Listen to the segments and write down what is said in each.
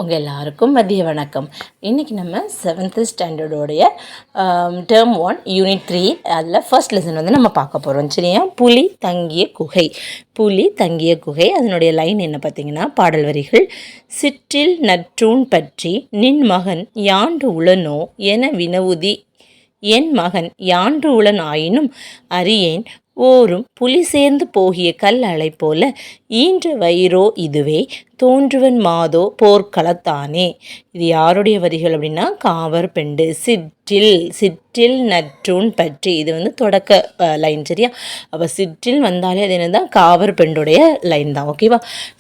உங்கள் எல்லாருக்கும் மதிய வணக்கம். இன்றைக்கி நம்ம 7th ஸ்டாண்டர்டோடைய டேர்ம் 1 யூனிட் 3 அதில் ஃபர்ஸ்ட் லெசன் வந்து நம்ம பார்க்க போகிறோம். சரியா? புலி தங்கிய குகை. புலி தங்கிய குகை அதனுடைய லைன் என்ன பார்த்தீங்கன்னா, பாடல் வரிகள். சிற்றில் நற்றூன் பற்றி நின் மகன் யாண்டு உளனோ என வினவுதி என் மகன் யாண்டு உளன் ஆயினும் அறியேன் ஓரும் புலி சேர்ந்து போகிய கல் அலை போல ஈன்ற வயிறோ இதுவே தோன்றுவன் மாதோ போர்க்களத்தானே. இது யாருடைய வரிகள் அப்படின்னா, காவர் பெண்டு. சிற்றில் நற்றூன் பற்றி, இது வந்து தொடக்க லைன். சரியா? அப்போ சிற்றில் வந்தாலே அது என்னதான், காவர் பெண்டுடைய லைன் தான். ஓகேவா?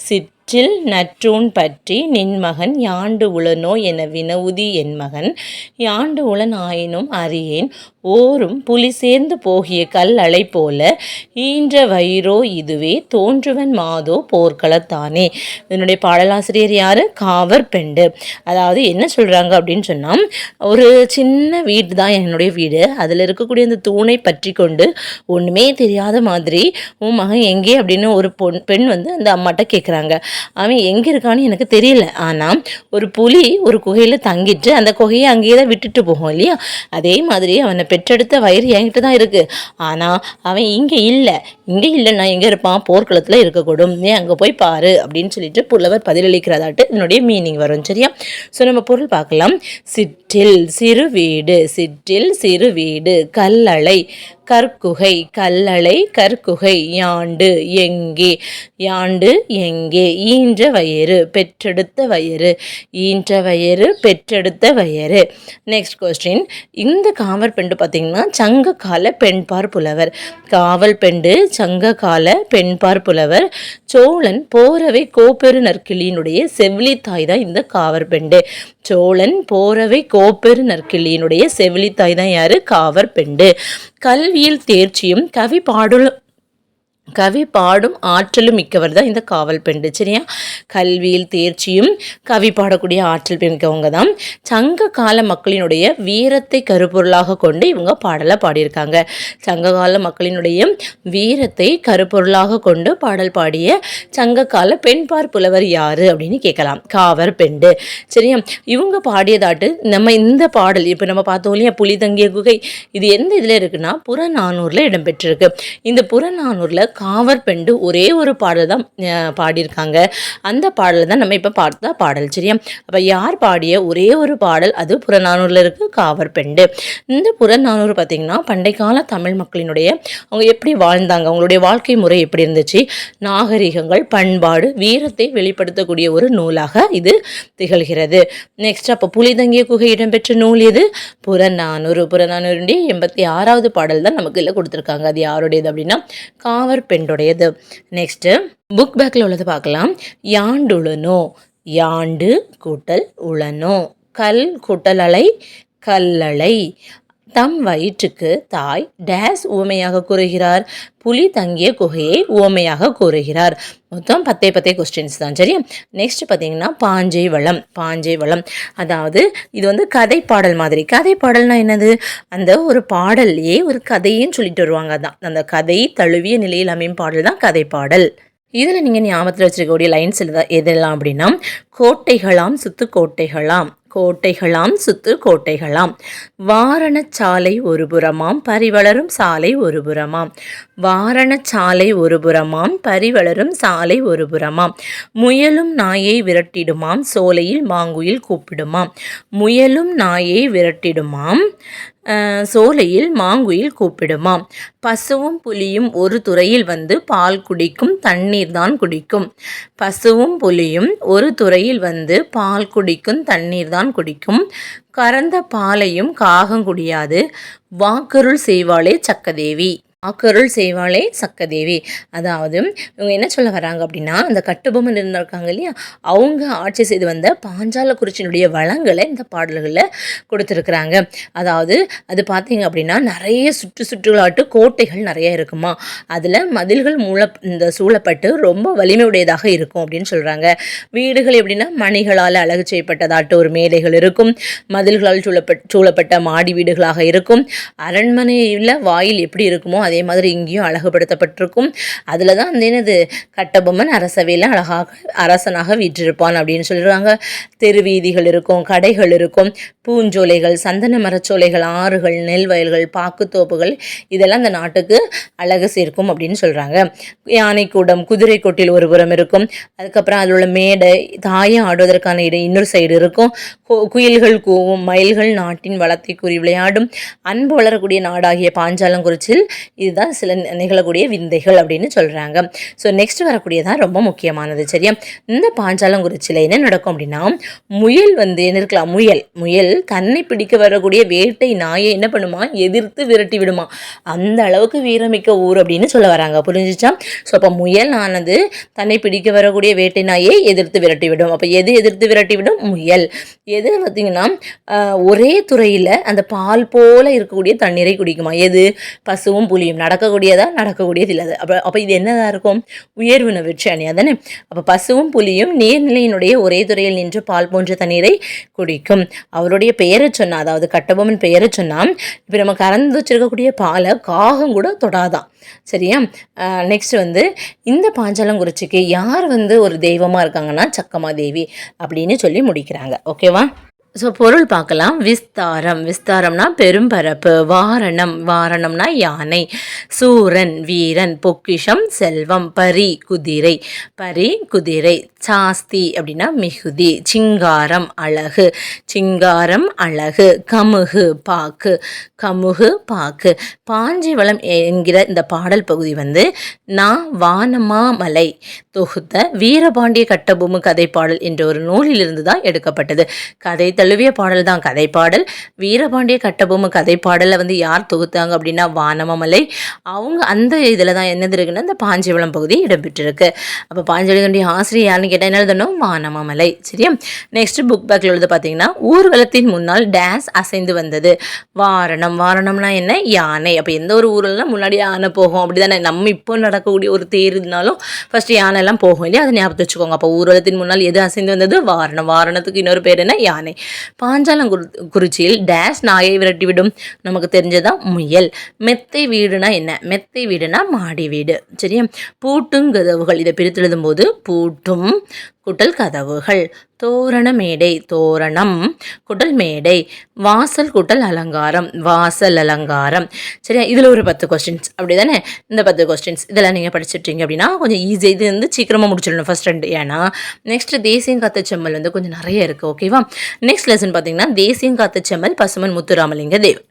சிற்றில் நற்றூன் பற்றி நின் மகன் யாண்டு உளனோ என வினவுதி என் மகன் யாண்டு உளன் ஆயினும் அறியேன் ஓரும் புலி சேர்ந்து போகிய கல் அலை போல ஈன்ற வயிறோ இதுவே தோன்றுவன் மாதோ போர்க்களத்தானே. இதனுடைய பாடலாசிரியர் யார்? காவர் பெண்டு. அதாவது என்ன சொல்கிறாங்க அப்படின்னு சொன்னால், ஒரு சின்ன வீடு தான் என்னுடைய வீடு, அதில் இருக்கக்கூடிய அந்த தூணை பற்றி கொண்டு ஒன்றுமே தெரியாத மாதிரி உன் மகன் எங்கே அப்படின்னு ஒரு பெண் வந்து அந்த அம்மாட்ட கேட்குறாங்க. அவன் எங்கே இருக்கான்னு எனக்கு தெரியல, ஆனால் ஒரு புலி ஒரு குகையில் தங்கிட்டு அந்த குகையை அங்கேயே தான் விட்டுட்டு போகும் இல்லையா? அதே மாதிரி அவனை பெற்றெடுத்த வயிறு என்கிட்ட தான் இருக்குது, ஆனால் அவன் இங்கே இல்லைன்னா எங்கே இருப்பான்? போர்க்களத்தில் இருக்கக்கூடும், நீ அங்கே போய் பாரு அப்படின்னு சொல்லிட்டு புலவர் பதிலளிக்கிறதாட்டு இதனுடைய மீனிங் வரும். சரியா? ஸோ நம்ம பொருள் பார்க்கலாம். சிற்றில் சிறு வீடு கல்லளை கற்குகை, கல்லளை கற்குகை, யாண்டு எங்கே ஈன்ற வயிறு பெற்றெடுத்த வயிறு. Next question. இந்த காவல் பெண்டு பார்த்தீங்கன்னா சங்க கால பெண்பார் புலவர். காவல் பெண்டு சங்க கால பெண்பார் புலவர். சோழன் போரவை கோப்பெரு நற்கிளியினுடைய செவிலித்தாய் தான் இந்த காவர் பெண்டு. சோழன் போரவை கோப்பெரு நற்கிளியினுடைய செவிலித்தாய் தான் யாரு? காவர் பெண்டு. கல்வியில் தேர்ச்சியும் கவி பாடும் ஆற்றலும் மிக்கவர் தான் இந்த காவல் பெண்டு. சரியா? கல்வியில் தேர்ச்சியும் கவி பாடக்கூடிய ஆற்றல் மிக்கவங்க தான். சங்க கால மக்களினுடைய வீரத்தை கருப்பொருளாக கொண்டு இவங்க பாடலை பாடியிருக்காங்க. சங்க கால மக்களினுடைய வீரத்தை கருப்பொருளாக கொண்டு பாடல் பாடிய சங்க கால பெண்பார் புலவர் யாரு அப்படின்னு கேட்கலாம். காவர் பெண்டு. சரியா? இவங்க பாடியதாட்டு நம்ம இந்த பாடல் இப்போ நம்ம பார்த்தோம் இல்லையா, புலி தங்கிய குகை, இது எந்த இதில் இருக்குன்னா புறநானூரில் இடம்பெற்றிருக்கு. இந்த புறநானூரில் காவர் பெண்டு ஒரே ஒரு பாடல் தான் பாடியிருக்காங்க. அந்த பாடல் தான் நம்ம இப்போ பார்த்த பாடல். சரியா? அப்போ யார் பாடிய ஒரே ஒரு பாடல், அது புறநானூரில் இருக்குது, காவர் பெண்டு. இந்த புறநானூறு பார்த்திங்கன்னா பண்டை கால தமிழ் மக்களினுடைய அவங்க எப்படி வாழ்ந்தாங்க, அவங்களுடைய வாழ்க்கை முறை எப்படி இருந்துச்சு, நாகரிகங்கள், பண்பாடு, வீரத்தை வெளிப்படுத்தக்கூடிய ஒரு நூலாக இது திகழ்கிறது. நெக்ஸ்ட், அப்போ புலி தங்கிய குகை இடம்பெற்ற நூல் எது? புறநானூறுடைய 86வது பாடல் தான் நமக்கு இல்லை கொடுத்துருக்காங்க. அது யாருடையது அப்படின்னா காவர் பெண்டுடையது. நெக்ஸ்ட்டு புக் பேக்கில் உள்ளது பார்க்கலாம். யாண்டுளனோ, யாண்டு கூட்டல் உளனோ, கல் கூட்டல் அலை கல்லளை, தம் வயிற்றுக்கு தாய் டேஸ் உவமையாக கூறுகிறார், புலி தங்கிய குகையை உவமையாக கூறுகிறார். மொத்தம் 10 கொஸ்டின்ஸ் தான். சரியா? நெக்ஸ்ட் பார்த்தீங்கன்னா பாஞ்சை வளம். அதாவது இது வந்து கதை பாடல் மாதிரி. கதை பாடல்னா என்னது? அந்த ஒரு பாடல்லையே ஒரு கதைன்னு சொல்லிட்டு வருவாங்க. தான் அந்த கதை தழுவிய நிலையில் அமையும் பாடல் தான் கதை பாடல். இதில் நீங்கள் ஞாபகத்தில் வச்சுருக்கக்கூடிய லைன்ஸ் எதெல்லாம் அப்படின்னா, கோட்டைகளாம் சுத்து கோட்டைகளாம், வாரணச்சாலை ஒரு புறமாம் பரிவளரும் சாலை ஒரு புறமாம், பரிவளரும் சாலை ஒரு புறமாம், முயலும் நாயை விரட்டிடுமாம் சோலையில் மாங்குயில் கூப்பிடுமாம், சோலையில் மாங்குயில் கூப்பிடுமாம், பசுவும் புலியும் ஒரு துறையில் வந்து பால் குடிக்கும் தண்ணீர் தான் குடிக்கும், கறந்த பாலையும் காகம் குடியாது, வாக்கருள் செய்வாளே சக்கதேவி. அதாவது இவங்க என்ன சொல்ல வராங்க அப்படின்னா, அந்த கட்டுபொம்மன் இருந்திருக்காங்க இல்லையா, அவங்க ஆட்சி செய்து வந்த பாஞ்சாலக்குறிச்சியினுடைய வளங்களை இந்த பாடல்களில் கொடுத்துருக்குறாங்க. அதாவது அது பார்த்தீங்க அப்படின்னா நிறைய சுற்றுலாட்டு கோட்டைகள் நிறைய இருக்குமா, அதில் மதில்கள் சூழப்பட்டு ரொம்ப வலிமையுடையதாக இருக்கும் அப்படின்னு சொல்கிறாங்க. வீடுகள் எப்படின்னா மணிகளால் அழகு செய்யப்பட்டதாட்டு ஒரு மேடைகள் இருக்கும், மதில்களால் சூழப்பட்ட மாடி வீடுகளாக இருக்கும். அரண்மனையில் வாயில் எப்படி இருக்குமோ அதே மாதிரி இங்கேயும் அழகுபடுத்தப்பட்டிருக்கும். அதில் தான் வந்து என்னது கட்டபொம்மன் அரசவையில் அரசனாக வீற்றிருப்பான் அப்படின்னு சொல்லிடுறாங்க. தெருவீதிகள் இருக்கும், கடைகள் இருக்கும், பூஞ்சோலைகள், சந்தன மரச்சோலைகள், ஆறுகள், நெல் வயல்கள், பாக்குத்தோப்புகள் இதெல்லாம் இந்த நாட்டுக்கு அழகு சேர்க்கும் அப்படின்னு சொல்கிறாங்க. யானைக்கூடம், குதிரை கொட்டில் ஒரு புறம் இருக்கும். அதுக்கப்புறம் அதில் உள்ள மேடை, தாயம் ஆடுவதற்கான இடம் இன்னொரு சைடு இருக்கும். குயில்கள் கூவும், மயில்கள் நாட்டின் வளத்தை கூறி விளையாடும். அன்பு வளரக்கூடிய நாடாகிய பாஞ்சாலங்குறிச்சியில் இதுதான் சில நிகழக்கூடிய விந்தைகள் அப்படின்னு சொல்கிறாங்க. ஸோ நெக்ஸ்ட் வரக்கூடியதான் ரொம்ப முக்கியமானது. சரியா, இந்த பாஞ்சாலங்குறிச்சியில் என்ன நடக்கும் அப்படின்னா, முயல் வந்து என்ன இருக்கலாம், முயல் தன்னை பிடிக்க வரக்கூடிய வேட்டை நாயை என்ன பண்ணுமா, எதிர்த்து விரட்டி விடுமா. அந்த அளவுக்கு வீரமிக்க ஊர் அப்படின்னு சொல்ல வராங்க. புரிஞ்சிச்சா? ஸோ அப்போ முயல் ஆனது தன்னை பிடிக்க வரக்கூடிய வேட்டை நாயை எதிர்த்து விரட்டி விடும். அப்போ எது எதிர்த்து விரட்டி விடும்? முயல். எது பார்த்தீங்கன்னா ஒரே துறையில் அந்த பால் போல இருக்கக்கூடிய தண்ணீரை குடிக்குமா. எது? பசுவும் புலியும். நடக்கக்கூடியது இல்லை. அப்போ இது என்னதான் இருக்கும்? உயர்வு வெற்றி அணியா தானே. அப்போ பசுவும் புலியும் நீர்நிலையினுடைய ஒரே துறையில் நின்று பால் போன்ற தண்ணீரை குடிக்கும். அவருடைய பெயரை சொன்னால், அதாவது கட்டபொம்மன் பெயரை சொன்னால், இப்போ நம்ம கறந்து வச்சிருக்கக்கூடிய பாலை காகம் கூட தொடாதான். சரியா? நெக்ஸ்ட் வந்து இந்த பாஞ்சாலங்குறிச்சிக்கு யார் வந்து ஒரு தெய்வமாக இருக்காங்கன்னா சக்கமாதேவி அப்படின்னு சொல்லி முடிக்கிறாங்க. ஓகேவா? ஸோ பொருள் பார்க்கலாம். விஸ்தாரம்னா பெரும்பரப்பு. வாரணம்னா யானை. சூரன் வீரன். பொக்கிஷம் செல்வம். பரி குதிரை. சாஸ்தி அப்படின்னா மிகுதி. சிங்காரம் அழகு. கமுகு பாக்கு. பாஞ்சிவளம் என்கிற இந்த பாடல் பகுதி வந்து வானமாமலை தொகுத்த வீரபாண்டிய கட்டபொம்மு கதைப்பாடல் என்ற ஒரு நூலிலிருந்து தான் எடுக்கப்பட்டது. கதை தழுவிய பாடல் தான் கதைப்பாடல். வீரபாண்டிய கட்டபொம்மு கதைப்பாடலை வந்து யார் தொகுத்தாங்க அப்படின்னா வானமாமலை. அவங்க அந்த இதில் தான் என்னது இருக்குன்னா இந்த பாஞ்சிவளம் பகுதி இடம்பெற்றிருக்கு. அப்போ பாஞ்சிவளத்தினுடைய ஆசிரியர் யாருன்னு கேட்டால் என்ன எழுதணும்? வானமாமலை. சரியா? நெக்ஸ்ட் புக் பேக்கில் எழுத பார்த்தீங்கன்னா, ஊர்வலத்தின் முன்னால் டேஸ் அசைந்து வந்தது. வாரணம்னா என்ன? யானை. அப்போ எந்த ஒரு ஊர்லாம் முன்னாடி யானை போகும் அப்படி தானே. நம்ம இப்போ நடக்கக்கூடிய ஒரு தேர்னாலும் ஃபர்ஸ்ட் யானை எல்லாம் போகும் இல்லையா, அதை ஞாபகத்தை வச்சுக்கோங்க. அப்போ ஊர்வலத்தின் முன்னால் எது அசைந்து வந்தது? வாரணத்துக்கு இன்னொரு பேர் என்ன? யானை. பாஞ்சாலங்குறிச்சியில் டேஸ் நாயை விரட்டிவிடும். நமக்கு தெரிஞ்சதான் முயல். மெத்தை வீடுனா என்ன? மெத்தை வீடுனா மாடி வீடு. சரியா? பூட்டும் கதவுகள். இதை பிரித்து எழுதும் போது பூட்டும் குட்டல் கதவுகள். தோரண மேடை. தோரணம் குட்டல் மேடை. வாசல் குட்டல் அலங்காரம். வாசல் அலங்காரம். சரியா? இதில் ஒரு 10 கொஸ்டின்ஸ் அப்படி தானே. இந்த 10 கொஸ்டின்ஸ் இதெல்லாம் நீங்கள் படிச்சுட்டீங்க அப்படின்னா கொஞ்சம் ஈஸி. இது வந்து சீக்கிரமாக முடிச்சிடணும் ஃபர்ஸ்ட் 2. ஏன்னா நெக்ஸ்ட் தேசியம் காத்த செம்மல் வந்து கொஞ்சம் நிறைய இருக்குது. ஓகேவா? நெக்ஸ்ட் லெசன் பார்த்தீங்கன்னா தேசியம் காத்த செம்மல் பசுமன் முத்துராமலிங்க தேவர்.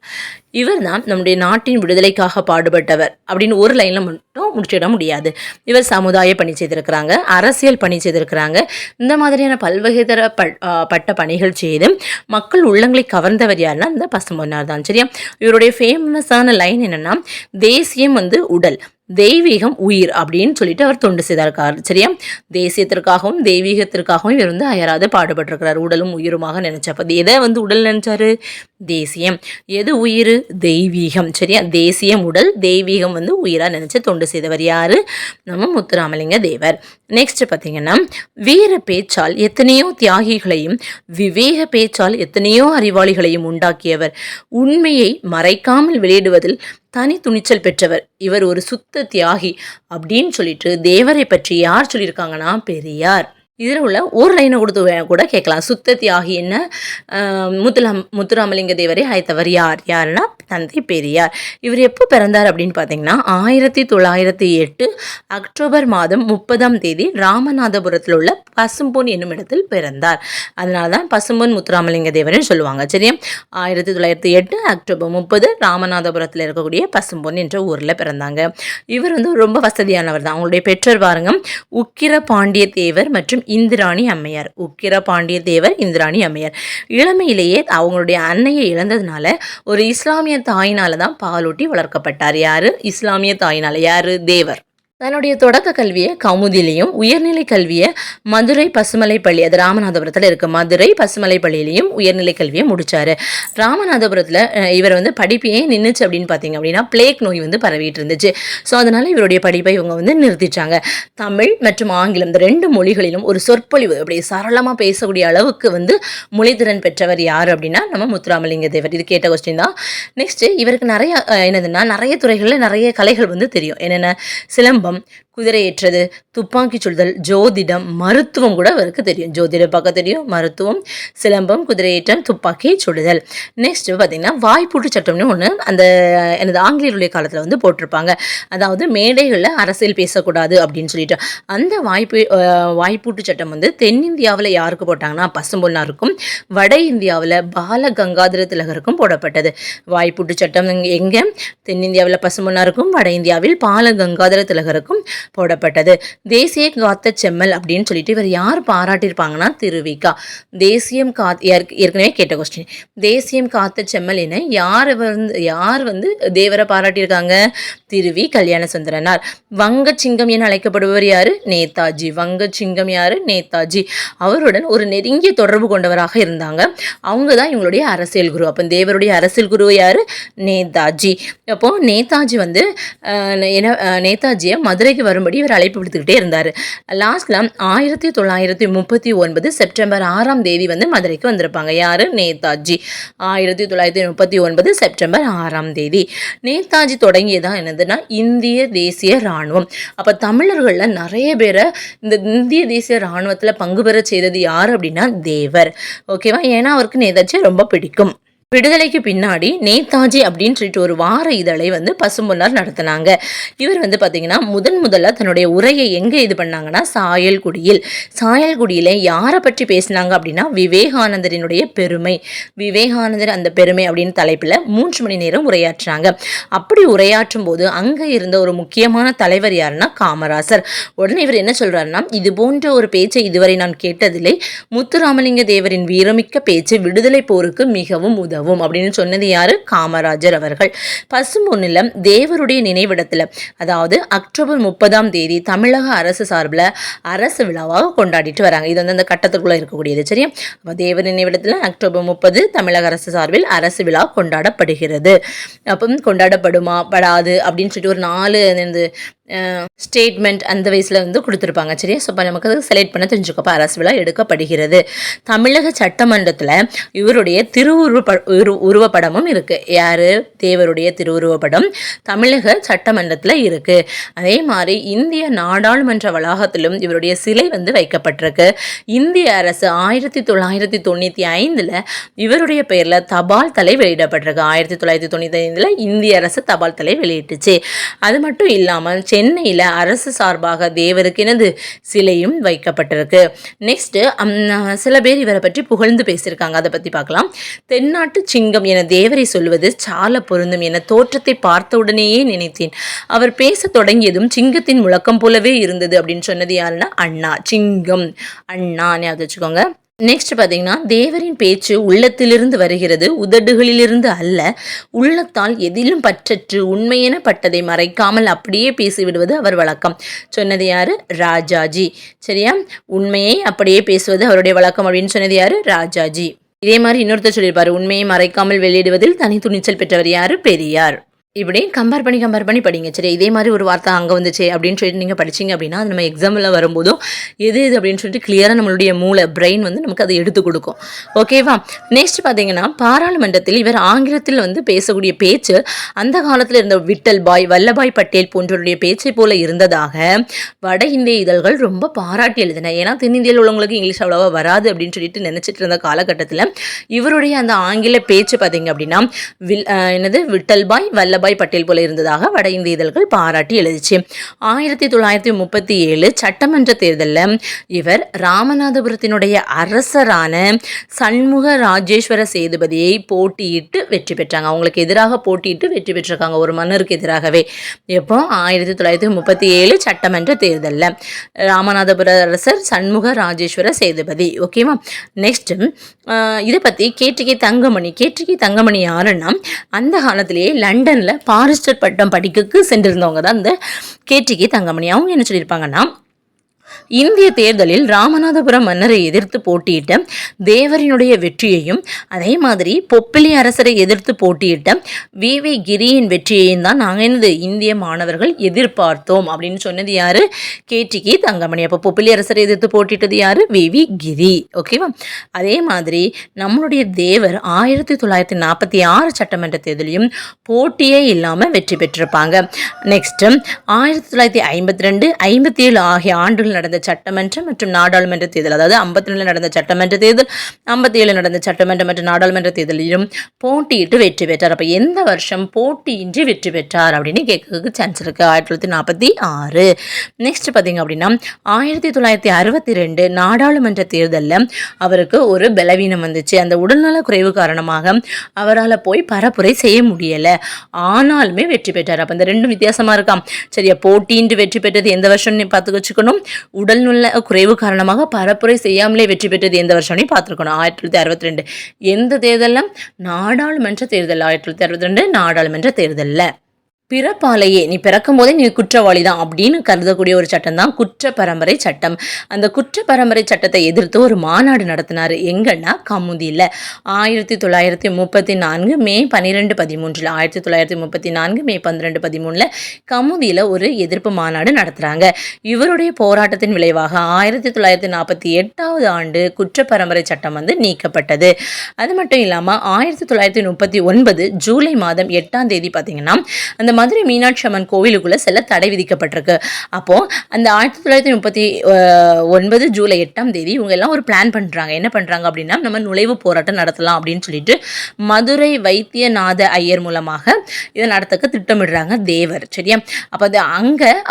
இவர் தான் நம்முடைய நாட்டின் விடுதலைக்காக பாடுபட்டவர் அப்படின்னு ஒரு லைனில் மட்டும் முடிச்சிட முடியாது. இவர் சமுதாய பணி செய்திருக்கிறாங்க, அரசியல் பணி செய்திருக்கிறாங்க. இந்த மாதிரியான பல்வகைதர பட்ட பணிகள் செய்து மக்கள் உள்ளங்களை கவர்ந்தவர் யாருன்னா இந்த பசும்பொன்னார் தான். சரியா? இவருடைய ஃபேமஸான லைன் என்னன்னா, தேசியம் வந்து உடல், தெய்வீகம் உயிர் அப்படின்னு சொல்லிட்டு அவர் தொண்டு செய்தார். சரியா? தேசியத்திற்காகவும் தெய்வீகத்திற்காகவும் இவர் வந்து அயராது பாடுபட்டிருக்கிறார். உடலும் உயிருமாக நினைச்சப்ப எதை வந்து உடல் நினைச்சாரு? தேசியம். எது உயிர்? தெய்வீகம். சரியா? தேசியம் உடல், தெய்வீகம் வந்து உயிராக நினைச்சு தொண்டு செய்தவர் யாரு? நம்ம முத்துராமலிங்க தேவர். நெக்ஸ்ட் பார்த்தீங்கன்னா, வீர பேச்சால் எத்தனையோ தியாகிகளையும் விவேக பேச்சால் எத்தனையோ அறிவாளிகளையும் உண்டாக்கியவர். உண்மையை மறைக்காமல் வெளியிடுவதில் தனி துணிச்சல் பெற்றவர். இவர் ஒரு சுத்த தியாகி அப்படின்னு சொல்லிட்டு தேவரை பற்றி யார் சொல்லியிருக்காங்கன்னா பெரியார். இதில் உள்ள ஒரு லைனை கொடுத்து கூட கேட்கலாம். சுத்த தியாகி என்ன? முத்துராமலிங்க தேவரை அழைத்தவர் யாருன்னா தந்தை பெரியார். இவர் எப்போ பிறந்தார் அப்படின்னு பார்த்தீங்கன்னா 1908 அக்டோபர் மாதம் 30ஆம் தேதி ராமநாதபுரத்தில் உள்ள பசும்பொன் என்னும் இடத்தில் பிறந்தார். அதனால தான் பசும்பொன் முத்துராமலிங்க தேவர்னு சொல்லுவாங்க. சரியா? 1908 அக்டோபர் 30 ராமநாதபுரத்தில் இருக்கக்கூடிய பசும்பொன் என்ற ஊரில் பிறந்தாங்க. இவர் வந்து ரொம்ப வசதியானவர் தான். அவங்களுடைய பெற்றோர் பாருங்க, உக்கிர பாண்டிய தேவர் மற்றும் இந்திராணி அம்மையார். உக்கிர பாண்டிய தேவர், இந்திராணி அம்மையார். இளமையிலேயே அவங்களுடைய அன்னையை இழந்ததுனால ஒரு இஸ்லாமிய தாயினால தான் பாலூட்டி வளர்க்கப்பட்டார். யாரு? இஸ்லாமிய தாயினால. யாரு? தேவர். தன்னுடைய தொடக்க கல்வியை கமுதிலையும் உயர்நிலை கல்வியை மதுரை பசுமலை பள்ளி, அது ராமநாதபுரத்தில் இருக்கு, மதுரை பசுமலை பள்ளியிலையும் உயர்நிலை கல்வியை முடிச்சாரு. ராமநாதபுரத்தில் இவர் படிப்பையே நின்றுச்சு அப்படின்னு பார்த்தீங்க அப்படின்னா பிளேக் நோய் பரவிட்டு இருந்துச்சு. ஸோ அதனால இவருடைய படிப்பை இவங்க நிறுத்திச்சாங்க. தமிழ் மற்றும் ஆங்கிலம் இந்த 2 மொழிகளிலும் ஒரு சொற்பொழிவு அப்படி சரளமாக பேசக்கூடிய அளவுக்கு மொழித்திறன் பெற்றவர் யார் அப்படின்னா நம்ம முத்துராமலிங்க தேவர். இது கேட்ட கொஸ்டின் தான். நெக்ஸ்ட் இவருக்கு நிறைய நிறைய துறைகளில் நிறைய கலைகள் தெரியும். என்னென்ன? சிலம்பம், குதிரை ஏற்றது, துப்பாக்கி சுடுதல், ஜோதிடம், மருத்துவம் கூட அவருக்கு தெரியும். ஜோதிடம் பார்க்க தெரியும், மருத்துவம், சிலம்பம், குதிரையேற்றம், துப்பாக்கி சுடுதல். நெக்ஸ்ட் பார்த்தீங்கன்னா வாய்ப்பூட்டு சட்டம்னு ஒன்று அந்த எனது ஆங்கிலேயருடைய காலத்தில் போட்டிருப்பாங்க. அதாவது மேடைகளில் அரசியல் பேசக்கூடாது அப்படின்னு சொல்லிட்டு அந்த வாய்ப்பூட்டு சட்டம் தென்னிந்தியாவில் யாருக்கு போட்டாங்கன்னா பசும்பொன்னாருக்கும், வட இந்தியாவில் பால கங்காதர திலகருக்கும் போடப்பட்டது. வாய்ப்பூட்டு சட்டம் எங்கே? தென்னிந்தியாவில் பசும்பொன்னாருக்கும், வட இந்தியாவில் பால கங்காதர திலகருக்கும் போடப்பட்டது. தேசிய காத்த செம்மல் அப்படின்னு சொல்லிட்டு இவர் யார் பாராட்டியிருப்பாங்கன்னா திருவிக்கா. தேசியம் ஏற்கனவே கேட்ட கொஸ்டின். தேசியம் காத்த செம்மல் என யார் தேவரை பாராட்டியிருக்காங்க? திருவி கல்யாண சுந்தரனார். வங்கச்சிங்கம் என அழைக்கப்படுபவர் யாரு? நேதாஜி. வங்கச்சிங்கம் யாரு? நேதாஜி. அவருடன் ஒரு நெருங்கிய தொடர்பு கொண்டவராக இருந்தாங்க. அவங்க தான் இவங்களுடைய அரசியல் குரு. அப்போ தேவருடைய அரசியல் குரு யாரு? நேதாஜி. அப்போ நேதாஜி நேதாஜியை மதுரைக்கு வரும்படி இவர் அழைப்பு விடுத்துக்கிட்டே இருந்தார். லாஸ்ட்ல 1939 செப்டம்பர் 6ஆம் தேதி மதுரைக்கு வந்திருப்பாங்க. யாரு? நேதாஜி. 1939 செப்டம்பர் 6ஆம் தேதி. நேதாஜி தொடங்கியதா என்னதுன்னா இந்திய தேசிய இராணுவம். அப்ப தமிழர்கள்ல நிறைய பேரை இந்த இந்திய தேசிய இராணுவத்துல பங்கு பெற செய்தது யார் அப்படின்னா தேவர். ஓகேவா? ஏன்னா அவருக்கு நேதாஜி ரொம்ப பிடிக்கும். விடுதலைக்கு பின்னாடி நேதாஜி அப்படின்னு சொல்லிட்டு ஒரு வார இதழை பசும்பொன்னார் நடத்தினாங்க. இவர் பார்த்தீங்கன்னா முதல்ல தன்னுடைய உரையை எங்கே இது பண்ணாங்கன்னா சாயல்குடியில். சாயல்குடியில் யாரை பற்றி பேசினாங்க அப்படின்னா விவேகானந்தரினுடைய பெருமை. விவேகானந்தர் அந்த பெருமை அப்படின்னு தலைப்பில் 3 மணி நேரம் உரையாற்றினாங்க. அப்படி உரையாற்றும் போது அங்கே இருந்த ஒரு முக்கியமான தலைவர் யாருன்னா காமராசர். உடனே இவர் என்ன சொல்றாருன்னா, இது போன்ற ஒரு பேச்சை இதுவரை நான் கேட்டதில்லை. முத்துராமலிங்க தேவரின் வீரமிக்க பேச்சு விடுதலை போருக்கு மிகவும் உதவும் அப்படின்னு சொன்னது யாரு? காமராஜர் அவர்கள். பசும்பொன்னில் தேவருடைய நினைவிடத்தில், அதாவது அக்டோபர் 30ஆம் தேதி தமிழக அரசு சார்பில் அரசு விழாவாக கொண்டாடிட்டு வராங்க. இது அந்த கட்டத்துக்குள்ள இருக்கக்கூடியது. சரியா? அப்போ தேவர் நினைவிடத்தில் அக்டோபர் 30 தமிழக அரசு சார்பில் அரசு விழா கொண்டாடப்படுகிறது. அப்போ கொண்டாடப்படுமா படாது அப்படின்னு சொல்லிட்டு ஒரு 4 ஸ்டேட்மெண்ட் அந்த வயசில் கொடுத்துருப்பாங்க. சரியா? ஸோ இப்போ நமக்கு அது செலக்ட் பண்ண தெரிஞ்சுக்கப்போ அரசு விழா எடுக்கப்படுகிறது. தமிழக சட்டமன்றத்தில் இவருடைய உருவப்படமும் இருக்கு. யாரு? தேவருடைய திருவுருவப்படம் தமிழக சட்டமன்றத்தில் இருக்கு. அதே மாதிரி இந்திய நாடாளுமன்ற வளாகத்திலும் இவருடைய சிலை வைக்கப்பட்டிருக்கு. இந்திய அரசு 1995 இவருடைய பெயரில் தபால் தலை வெளியிடப்பட்டிருக்கு. 1995 இந்திய அரசு தபால் தலை வெளியிட்டுச்சு. அது மட்டும் இல்லாமல் சென்னையில் அரசு சார்பாக தேவருக்கு சிலையும் வைக்கப்பட்டிருக்கு. நெக்ஸ்ட் சில பேர் இவரை பற்றி புகழ்ந்து பேசியிருக்காங்க. அதை பற்றி பார்க்கலாம். தென்னாட்டு சிங்கம் என தேவரை சொல்வது சால பொருந்தும் என தோற்றத்தை பார்த்தவுடனேயே நினைத்தேன். அவர் பேச தொடங்கியதும் சிங்கத்தின் முழக்கம் போலவே இருந்தது அப்படின்னு சொன்னது யாருன்னா அண்ணா. சிங்கம் அண்ணா ஞாபகம் வச்சுக்கோங்க. நெக்ஸ்ட் பார்த்தீங்கன்னா தேவரின் பேச்சு உள்ளத்திலிருந்து வருகிறது, உதடுகளிலிருந்து அல்ல. உள்ளத்தால் எதிலும் பற்றற்று உண்மையென பட்டதை மறைக்காமல் அப்படியே பேசிவிடுவது அவர் வழக்கம். சொன்னது யாரு? ராஜாஜி. சரியா? உண்மையை அப்படியே பேசுவது அவருடைய வழக்கம் அப்படின்னு சொன்னது யாரு? ராஜாஜி. இதே மாதிரி இன்னொருத்தர் சொல்லியிருப்பாரு, உண்மையை மறைக்காமல் வெளியிடுவதில் தனி துணிச்சல் பெற்றவர் யாரு? பெரியார். இப்படி கம்பேர் பண்ணி படிங்க. சரி, இதே மாதிரி ஒரு வார்த்தை அங்கே வந்துச்சு அப்படின்னு சொல்லிட்டு நீங்கள் படிச்சிங்க அப்படின்னா அது நம்ம எக்ஸாமில் வரும்போதும் எது அப்படின்னு சொல்லிட்டு கிளியராக நம்மளுடைய மூளை பிரெயின் நமக்கு அதை எடுத்து கொடுக்கும். ஓகேவா? நெக்ஸ்ட் பார்த்தீங்கன்னா பாராளுமன்றத்தில் இவர் ஆங்கிலத்தில் பேசக்கூடிய பேச்சு அந்த காலத்தில் இருந்த விட்டல் பாய், வல்லபாய் பட்டேல் போன்றவருடைய பேச்சை போல இருந்ததாக வட இந்திய இதழ்கள் ரொம்ப பாராட்டி எழுதின. ஏன்னா தென்னிந்தியில் உள்ளவங்களுக்கு இங்கிலீஷ் அவ்வளோவா வராது அப்படின்னு சொல்லிட்டு நினச்சிட்டு இருந்த காலகட்டத்தில் இவருடைய அந்த ஆங்கில பேச்சு பார்த்தீங்க அப்படின்னா விட்டல் பாய், வல்லபாய் பட்டேல் போல இருந்ததாக வட இந்திய இதழ்கள் பாராட்டி எழுதிச்சு. 1937 சட்டமன்ற தேர்தலில் இவர் ராமநாதபுரத்தினுடைய அரசரான சண்முக ராஜேஸ்வர சேதுபதியை போட்டியிட்டு வெற்றி பெற்றாங்க. அவங்களுக்கு எதிராக போட்டியிட்டு வெற்றி பெற்றிருக்காங்க, ஒரு மன்னருக்கு எதிராகவே. எப்போ? 1937 சட்டமன்ற தேர்தலில் ராமநாதபுர அரசர் சண்முக ராஜேஸ்வர சேதுபதி. ஓகேவா? நெக்ஸ்ட் இதை பற்றி கேட்டிகை தங்கமணி யாருன்னா அந்த காலத்திலேயே லண்டனில் லண்டனில் பாரிஸ்டர் பட்டம் படிக்கக்கு சென்றிருந்தவங்க தான் இந்த கேடிகே தங்கமணி. அவங்க என்ன சொல்லியிருப்பாங்கன்னா, இந்திய தேர்தலில் ராமநாதபுரம் மன்னரை எதிர்த்து போட்டியிட்ட தேவரினுடைய வெற்றியையும் அதே மாதிரி பொப்பிலி அரசரை எதிர்த்து போட்டியிட்ட வி கிரியின் வெற்றியையும் தான் நாங்கள் என்னது இந்திய மாணவர்கள் எதிர்பார்த்தோம் அப்படின்னு சொன்னது யாரு? கேடிகே தங்கமணி. அப்போ பொப்பிலி அரசரை எதிர்த்து போட்டியிட்டது யாரு? வி கிரி. ஓகேவா? அதே மாதிரி நம்மளுடைய தேவர் 1946 சட்டமன்ற தேர்தலையும் போட்டியே இல்லாமல் வெற்றி பெற்றிருப்பாங்க. நெக்ஸ்ட் 1952, 57 ஆகிய ஆண்டுகள் நடந்த சட்டமன்ற மற்றும் நாடாளுமன்ற தேர்தல், அதாவது 52 நடந்த சட்டமன்ற தேர்தல், 57 நடந்த சட்டமன்ற மற்றும் நாடாளுமன்ற தேர்தலிலும் போட்டியிட்டு வெற்றி பெற்றார். அப்ப எந்த வருஷம் போட்டியின்றி வெற்றி பெற்றார் அப்படின்னு கேட்கறதுக்கு சான்ஸ் இருக்கு. 1946. நெக்ஸ்ட் பாத்தீங்க அப்படின்னா 1962 நாடாளுமன்ற தேர்தலில் அவருக்கு ஒரு பலவீனம் வந்துச்சு. அந்த உடல்நல குறைவு காரணமாக அவரால் போய் பரப்புரை செய்ய முடியல. ஆனாலுமே வெற்றி பெற்றார். அப்ப இந்த ரெண்டும் வித்தியாசமா இருக்காம். சரியா? போட்டியின்றி வெற்றி பெற்றது எந்த வருஷம்னு பார்த்து வச்சுக்கணும். உடல்நல குறைவு காரணமாக பரப்புரை செய்யாமலே வெற்றி பெற்றது எந்த வருஷம்னு பார்த்துருக்கணும். 1962. எந்த தேர்தலில்? நாடாளுமன்ற தேர்தல். 1962 நாடாளுமன்ற தேர்தலில். பிறப்பாலேயே நீ பிறக்கும் போதே நீ குற்றவாளி தான் அப்படின்னு கருதக்கூடிய ஒரு சட்டம் தான் குற்ற பரம்பரை சட்டம். அந்த குற்ற பரம்பரை சட்டத்தை எதிர்த்து ஒரு மாநாடு நடத்தினார். எங்கன்னா கமுதியில் 1934 மே 12, 13. 1934 மே 12, 13 கமுதியில் ஒரு எதிர்ப்பு மாநாடு நடத்துகிறாங்க. இவருடைய போராட்டத்தின் விளைவாக 1948 ஆண்டு குற்ற பரம்பரை சட்டம் நீக்கப்பட்டது. அது மட்டும் இல்லாமல் 1939 ஜூலை மாதம் 8ஆம் தேதி பார்த்தீங்கன்னா அந்த மதுரை மீனாட்சி அம்மன் கோவிலுக்குள்ள செல்ல தடை விதிக்கப்பட்டிருக்கு. அப்போ அந்த 1939 ஜூலை 8ஆம் தேதி இவங்க எல்லாம் ஒரு பிளான் பண்றாங்க. என்ன பண்றாங்க அப்படின்னா, நம்ம நுழைவு போராட்டம் நடத்தலாம் அப்படின்னு சொல்லிட்டு மதுரை வைத்தியநாத ஐயர் மூலமாக இதை நடத்தக்க திட்டமிடுறாங்க தேவர். சரியா? அப்போ அது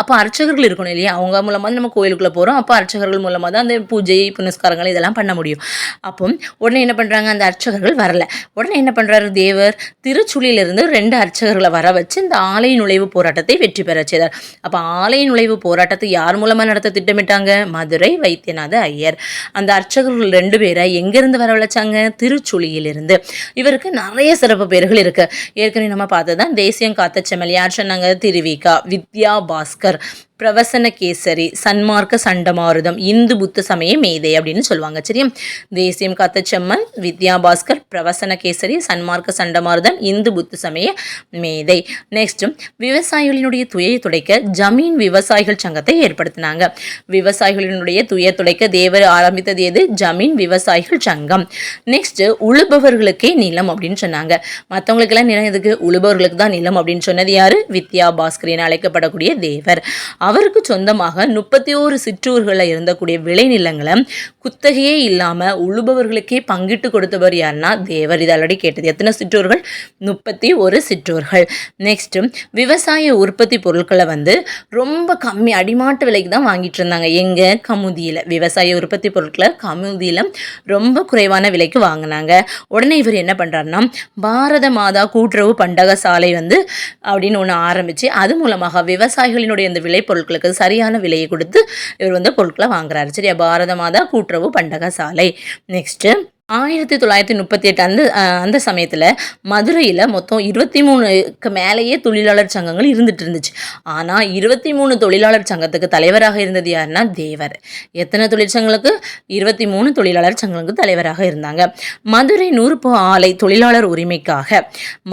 அப்போ அர்ச்சகர்கள் இருக்கணும் இல்லையா? அவங்க மூலமாக நம்ம கோவிலுக்குள்ள போறோம். அப்போ அர்ச்சகர்கள் மூலமாக தான் அந்த பூஜை புனஸ்காரங்கள் இதெல்லாம் பண்ண முடியும். அப்போ உடனே என்ன பண்றாங்க, அந்த அர்ச்சகர்கள் வரல. உடனே என்ன பண்றாரு தேவர், திருச்சுழியிலிருந்து 2 அர்ச்சகர்களை வர வச்சு இந்த ஆலய நுழைவு போராட்டத்தை வெற்றி பெற செய்தார். அப்ப ஆலய நுழைவு போராட்டத்தை யார் மூலமா நடத்த திட்டமிட்டாங்க? மதுரை வைத்தியநாத ஐயர். அந்த அர்ச்சகர்கள் 2 பேரை எங்கிருந்து வரவழைச்சாங்க? திருச்சுழியிலிருந்து. இவருக்கு நிறைய சிறப்பு பேர்கள் இருக்கு. ஏற்கனவே நம்ம பார்த்ததான் தேசியம் காத்த செம்மல். யார் சொன்னாங்க? திருவிகா, வித்யா பாஸ்கர், பிரவசன கேசரி, சன்மார்க்க சண்டமாருதம், இந்து புத்த சமய மேதை அப்படின்னு சொல்லுவாங்க. சரியா? தேசியம் காத்த செம்மல், வித்யா பாஸ்கர், பிரவசன கேசரி, சன்மார்க்க சண்டமாருதம், இந்து புத்த சமய மேதை. நெக்ஸ்ட் விவசாயிகளினுடைய துயை துடைக்க ஜமீன் விவசாயிகள் சங்கத்தை ஏற்படுத்தினாங்க. விவசாயிகளினுடைய துயை துடைக்க தேவர் ஆரம்பித்தது எது? ஜமீன் விவசாயிகள் சங்கம். நெக்ஸ்ட் உழுபவர்களுக்கே நிலம் அப்படின்னு சொன்னாங்க. மற்றவங்களுக்கு எல்லாம் நிலம் எதுக்கு? உழுபவர்களுக்கு தான் நிலம் அப்படின்னு சொன்னது யாரு? வித்யா பாஸ்கர் என அழைக்கப்படக்கூடிய தேவர். அவருக்கு சொந்தமாக 31 சிற்றூர்களில் இருந்தக்கூடிய விளைநிலங்களை குத்தகையே இல்லாம உழுபவர்களுக்கே பங்கிட்டு கொடுத்தவர் யாருன்னா தேவர். இது ஆல்ரெடி கேட்டது. எத்தனை சிற்றூர்கள்? 31 சிற்றூர்கள். நெக்ஸ்ட் விவசாய உற்பத்தி பொருட்களை ரொம்ப கம்மி அடிமாட்டு விலைக்கு தான் வாங்கிட்டு இருந்தாங்க. எங்க? கமுதியில். விவசாய உற்பத்தி பொருட்களை கமுதியில் ரொம்ப குறைவான விலைக்கு வாங்கினாங்க. உடனே இவர் என்ன பண்றாருன்னா, பாரத மாதா கூட்டுறவு பண்டக சாலை அப்படின்னு ஒன்று ஆரம்பிச்சு அது மூலமாக விவசாயிகளினுடைய அந்த விலை பொருட்களுக்கு சரியான விலையை கொடுத்து இவர் பொருட்களை வாங்குறாரு. சரியா? பாரத மாதா கூட்டுறவு பண்டக சாலை. நெக்ஸ்ட் 1938 அந்த சமயத்தில் மதுரையில் மொத்தம் 23க்கு மேலேயே தொழிலாளர் சங்கங்கள் இருந்துட்டு இருந்துச்சு. ஆனால் 23 தொழிலாளர் சங்கத்துக்கு தலைவராக இருந்தது யாருன்னா தேவர். எத்தனை தொழிற்சங்கங்களுக்கு? 23 தொழிலாளர் சங்கங்களுக்கு தலைவராக இருந்தாங்க. மதுரை நூற்பு ஆலை தொழிலாளர் உரிமைக்காக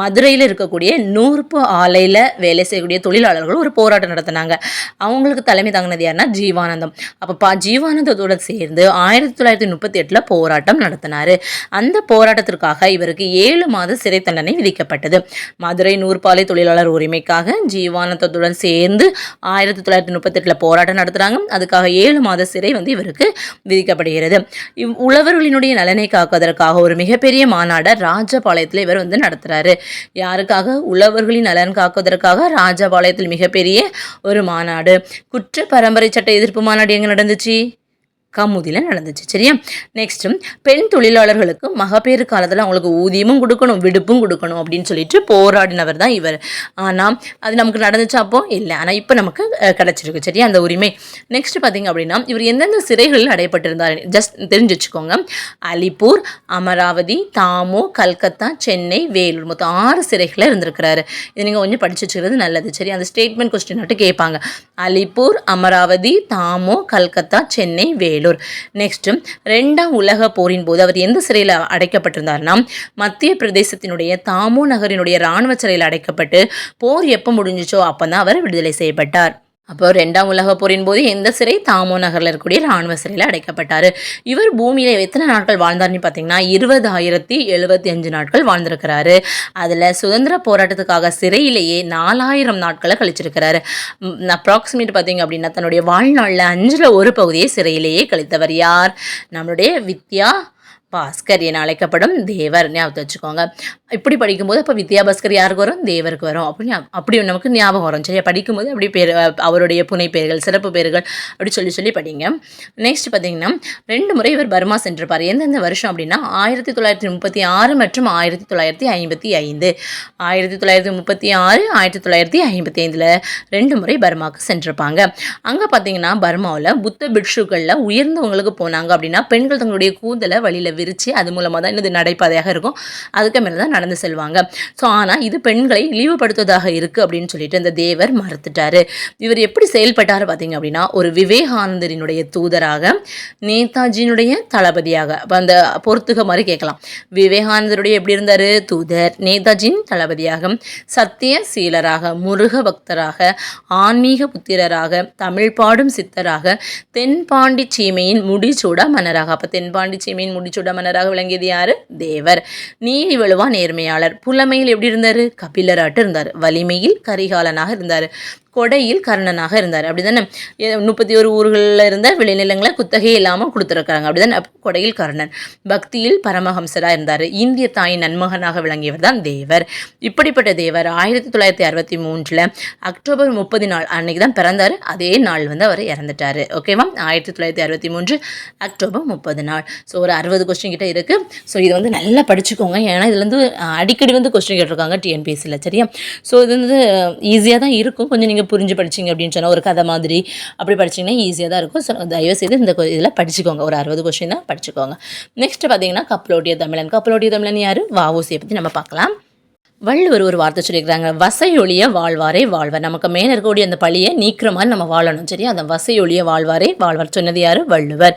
மதுரையில் இருக்கக்கூடிய நூற்பு ஆலையில் வேலை செய்யக்கூடிய தொழிலாளர்கள் ஒரு போராட்டம் நடத்தினாங்க. அவங்களுக்கு தலைமை தாங்கினது யாருன்னா ஜீவானந்தம். அப்போ ஜீவானந்தத்தோடு சேர்ந்து 1938 போராட்டம் நடத்தினார். அந்த போராட்டத்திற்காக இவருக்கு 7 மாத சிறை தண்டனை விதிக்கப்பட்டது. மதுரை நூற்பாலை தொழிலாளர் உரிமைக்காக ஜீவானந்தத்துடன் சேர்ந்து 1938 போராட்டம் நடத்துறாங்க. அதுக்காக 7 மாத சிறை இவருக்கு விதிக்கப்படுகிறது. உழவர்களினுடைய நலனை காப்பதற்காக ஒரு மிகப்பெரிய மாநாடை ராஜபாளையத்தில் இவர் நடத்துறாரு. யாருக்காக? உழவர்களின் நலன் காப்பதற்காக ராஜபாளையத்தில் மிகப்பெரிய ஒரு மாநாடு. குற்ற பரம்பரை சட்ட எதிர்ப்பு மாநாடு எங்க நடந்துச்சு? கமுதியில் நடந்துச்சு. சரியா? நெக்ஸ்ட்டு பெண் தொழிலாளர்களுக்கு மகப்பேறு காலத்தில் அவங்களுக்கு ஊதியமும் கொடுக்கணும், விடுப்பும் கொடுக்கணும் அப்படின்னு சொல்லிட்டு போராடினவர் தான் இவர். ஆனால் அது நமக்கு நடந்துச்சு அப்போ இல்லை. ஆனால் இப்போ நமக்கு கிடச்சிருக்கு. சரியா? அந்த உரிமை. நெக்ஸ்ட் பார்த்தீங்க அப்படின்னா இவர் எந்தெந்த சிறைகளில் அடைப்பட்டிருந்தார் ஜஸ்ட் தெரிஞ்சு வச்சுக்கோங்க. அலிப்பூர், அமராவதி, தாமோ, கல்கத்தா, சென்னை, வேலூர், மொத்தம் 6 சிறைகளில் இருந்திருக்கிறாரு. இது நீங்கள் கொஞ்சம் படிச்சு வச்சுக்கிறது நல்லது. சரி? அந்த ஸ்டேட்மெண்ட் கொஸ்டின் மட்டும் கேட்பாங்க. அலிப்பூர், அமராவதி, தாமோ, கல்கத்தா, சென்னை, வேலூர். நெக்ஸ்ட் 2ஆம் உலக போரின் போது அவர் எந்த சிறையில் அடைக்கப்பட்டிருந்தார்னா மத்திய பிரதேசத்தினுடைய தாமோ நகரினுடைய இராணுவ சிறையில் அடைக்கப்பட்டு போர் எப்போ முடிஞ்சிச்சோ அப்போ தான் அவர் விடுதலை செய்யப்பட்டார். அப்போ 2ஆம் உலக போரின் போது எந்த சிறை? தாமோ நகரில் இருக்கக்கூடிய இராணுவ சிறையில் அடைக்கப்பட்டார். இவர் பூமியில் எத்தனை நாட்கள் வாழ்ந்தார்னு பார்த்தீங்கன்னா 20,075 நாட்கள் வாழ்ந்திருக்கிறாரு. அதில் சுதந்திர போராட்டத்துக்காக சிறையிலேயே 4,000 நாட்களை கழிச்சிருக்கிறாரு. அப்ராக்சிமேட் பார்த்தீங்க அப்படின்னா தன்னுடைய வாழ்நாளில் 5ல் 1 பகுதியை சிறையிலேயே கழித்தவர் யார்? நம்மளுடைய வித்யா பாஸ்கர் என அழைக்கப்படும் தேவர். ஞாபகத்தை வச்சுக்கோங்க. இப்படி படிக்கும்போது அப்போ வித்யா பாஸ்கர் யாருக்கு வரும்? தேவருக்கு வரும். அப்படி நமக்கு ஞாபகம் வரும். சரியா? படிக்கும்போது அப்படி பேர் அவருடைய புனை பெயர்கள், சிறப்பு பெயர்கள் அப்படி சொல்லி படிங்க. நெக்ஸ்ட் பார்த்தீங்கன்னா 2 முறை இவர் பர்மா சென்றிருப்பார். எந்தெந்த வருஷம் அப்படின்னா 1936 மற்றும் 1955. 1936, 1955 2 முறை பர்மாவுக்கு சென்றிருப்பாங்க. அங்கே பார்த்தீங்கன்னா பர்மாவில் புத்த பிட்சுக்களில் உயர்ந்தவங்களுக்கு போனாங்க அப்படின்னா பெண்கள் தங்களுடைய கூந்தலை வழியில் விரித்து அது மூலமாக தான் இது நடைபாதையாக இருக்கும். அதுக்கு மேலே தான் நடந்து செல்வாங்க. ஸோ ஆனால் இது பெண்களை இழிவுபடுத்துவதாக இருக்குது அப்படின்னு சொல்லிட்டு அந்த தேவர் மறுத்துட்டார். இவர் எப்படி செயல்பட்டார் பார்த்தீங்க அப்படின்னா ஒரு விவேகானந்தரினுடைய தூதராக, நேதாஜியினுடைய தளபதியாக. அந்த பொறுத்துக மாதிரி கேட்கலாம். விவேகானந்தருடைய எப்படி இருந்தார்? தூதர். நேதாஜியின் தளபதியாக, சத்தியசீலராக, முருக பக்தராக, ஆன்மீக புத்திரராக, தமிழ் பாடும் சித்தராக, தென்பாண்டி சீமையின் முடிச்சூட மன்னராக. அப்போ தென்பாண்டி சீமையின் முடிச்சூட மன்னராக விளங்கியது யாரு? தேவர். நீதி வலுவா நேர்மையாளர். புலமையில் எப்படி இருந்தார்? கபிலராட்டு இருந்தார். வலிமையில் கரிகாலனாக இருந்தார். கொடையில் கர்ணனாக இருந்தார். அப்படி தானே? 31 ஊர்களில் இருந்த விளைநிலங்களை குத்தகை இல்லாமல் கொடுத்துருக்காங்க. அப்படி தானே? கொடையில் கர்ணன். பக்தியில் பரமஹம்சராக இருந்தார். இந்திய தாயின் நன்மகனாக விளங்கியவர் தான் தேவர். இப்படிப்பட்ட தேவர் 1963 அக்டோபர் 30 நாள் அன்னைக்கு தான் பிறந்தார். அதே நாள் அவர் இறந்துட்டார். ஓகேவா? 1963 அக்டோபர் 30 நாள். ஸோ ஒரு 60 கொஸ்டின் கிட்ட இருக்குது. ஸோ இது நல்லா படிச்சுக்கோங்க. ஏன்னா இதுலேருந்து அடிக்கடி கொஸ்டின் கேட்டிருக்காங்க டிஎன்பிஎஸ்சியில். சரியா? ஸோ இது ஈஸியாக தான் இருக்கும். கொஞ்சம் நீங்கள் புரிஞ்சு படிச்சிங்க அப்படின்னு சொன்னால் ஒரு கதை மாதிரி அப்படி படிச்சிங்கன்னா ஈஸியாக தான் இருக்கும். ஸோ தயவுசெய்து இந்த இதில் படிச்சுக்கோங்க. ஒரு 60 கொஸ்டின் தான் படிச்சுக்கோங்க. நெக்ஸ்ட் பார்த்தீங்கன்னா கப்பலோட்டிய தமிழன். கப்பலோட்டிய தமிழன் யார்? வ.உ.சியை பற்றி நம்ம பார்க்கலாம். வள்ளுவர் ஒரு வார்த்தை சொல்லியிருக்கிறாங்க, வசையொழிய வாழ்வாரே வாழ்வர். நமக்கு மேலே இருக்கக்கூடிய அந்த பழியை நீக்கிற மாதிரி நம்ம வாழணும். சரியா? அந்த வசையொழிய வாழ்வாரே வாழ்வர் சொன்னது யார்? வள்ளுவர்.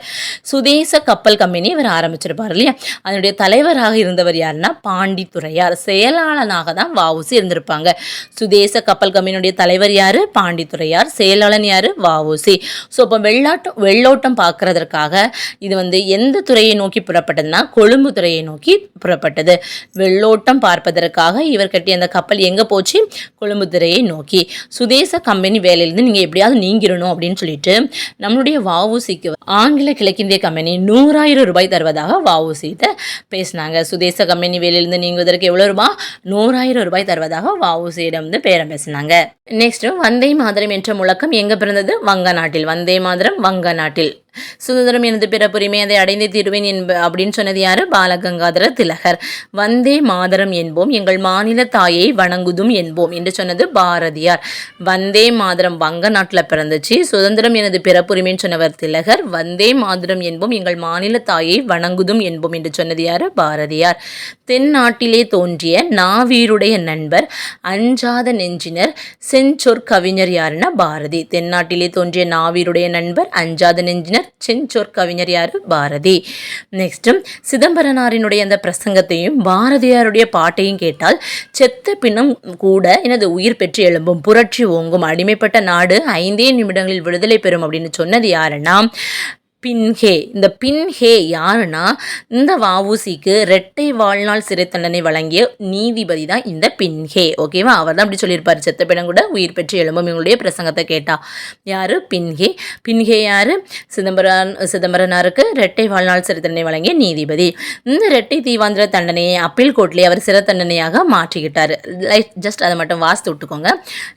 சுதேச கப்பல் கம்பெனி இவர் ஆரம்பிச்சிருப்பார் இல்லையா? அதனுடைய தலைவராக இருந்தவர் யாருன்னா பாண்டித்துரையார். செயலாளனாக தான் வ.உ.சி இருந்திருப்பாங்க. சுதேச கப்பல் கம்பெனியுடைய தலைவர் யார்? பாண்டித்துரையார். செயலாளன் யார்? வ.உ.சி. ஸோ இப்போ வெள்ளோட்டம் பார்க்கறதற்காக இது எந்த துறையை நோக்கி புறப்பட்டதுன்னா கொழும்பு துறையை நோக்கி புறப்பட்டது. வெள்ளோட்டம் பார்ப்பதற்காக இவர் கட்டிய அந்த கப்பல் எங்கே போச்சு? கொழும்பு துறையை நோக்கி. சுதேச கம்பெனி வேலையிலிருந்து நீங்கள் எப்படியாவது நீங்கிடணும் அப்படின்னு சொல்லிட்டு நம்மளுடைய வ.உ.சிக்கு ஆங்கில கிழக்கிந்திய கம்பெனி 100,000 ரூபாய் தருவதாக வ.உ.சிட்ட பேசினாங்க. சுதேச கம்பெனி வேலையிலிருந்து நீங்குவதற்கு எவ்வளோ ரூபாய்? 100,000 ரூபாய் தருவதாக வ.உ.சியிடம் பேரம் பேசினாங்க. நெக்ஸ்ட் வந்தே மாதரம் என்ற முழக்கம் எங்கே பிறந்தது? வங்க நாட்டில். வந்தே மாதரம் வங்க நாட்டில். சுதந்திரம் எனது பிறப்புரிமை, அதை அடைந்தே தீருவேன் அப்படின்னு சொன்னது யாரு? பாலகங்காதர திலகர். வந்தே மாதரம் என்போம், எங்கள் மாநில தாயை வணங்குதும் என்போம் என்று சொன்னது பாரதியார். வந்தே மாதரம் வங்க நாட்டில் பிறந்துச்சு. சுதந்திரம் எனது பிறப்புரிமைன்னு சொன்னவர் திலகர். வந்தே மாதரம் என்போம், எங்கள் மாநில தாயை வணங்குதும் என்போம் என்று சொன்னது யாரு? பாரதியார். தென்னாட்டிலே தோன்றிய நாவீருடைய நண்பர், அஞ்சாத நெஞ்சினர், செஞ்சொற் கவிஞர் யாருன்னா பாரதி. தென்னாட்டிலே தோன்றிய நாவீருடைய நண்பர், அஞ்சாத நெஞ்சினர், செஞ்சொற் கவிஞர் யாரு? பாரதி. நெக்ஸ்ட் சிதம்பரனாரினுடைய அந்த பிரசங்கத்தையும் பாரதியாருடைய பாட்டையும் கேட்டால் செத்த பின்னம் கூட எனது உயிர் பெற்று எழும்பும், புரட்சி ஓங்கும், அடிமைப்பட்ட நாடு 5 நிமிடங்களில் விடுதலை பெறும் அப்படின்னு சொன்னது யாருன்னா பின்ஹே. இந்த பின்ஹே யாருன்னா இந்த வ.உ.சிக்கு இரட்டை வாழ்நாள் சிறை தண்டனை வழங்கிய நீதிபதி தான் இந்த பின்ஹே. ஓகேவா? அவர் தான் அப்படி சொல்லியிருப்பார், செத்த பிணம் கூட உயிர் பெற்று எழும்பும் இவங்களுடைய பிரசங்கத்தை கேட்டா. யாரு? பின்ஹே. பின்ஹே யாரு? சிதம்பரனாருக்கு இரட்டை வாழ்நாள் சிறை தண்டனை வழங்கிய நீதிபதி. இந்த இரட்டை தீவாந்திர தண்டனையை அப்பீல் கோர்ட்லேயே அவர் சிறை தண்டனையாக மாற்றிக்கிட்டார். ஜஸ்ட் அதை மட்டும் வாசித்து விட்டுக்கோங்க.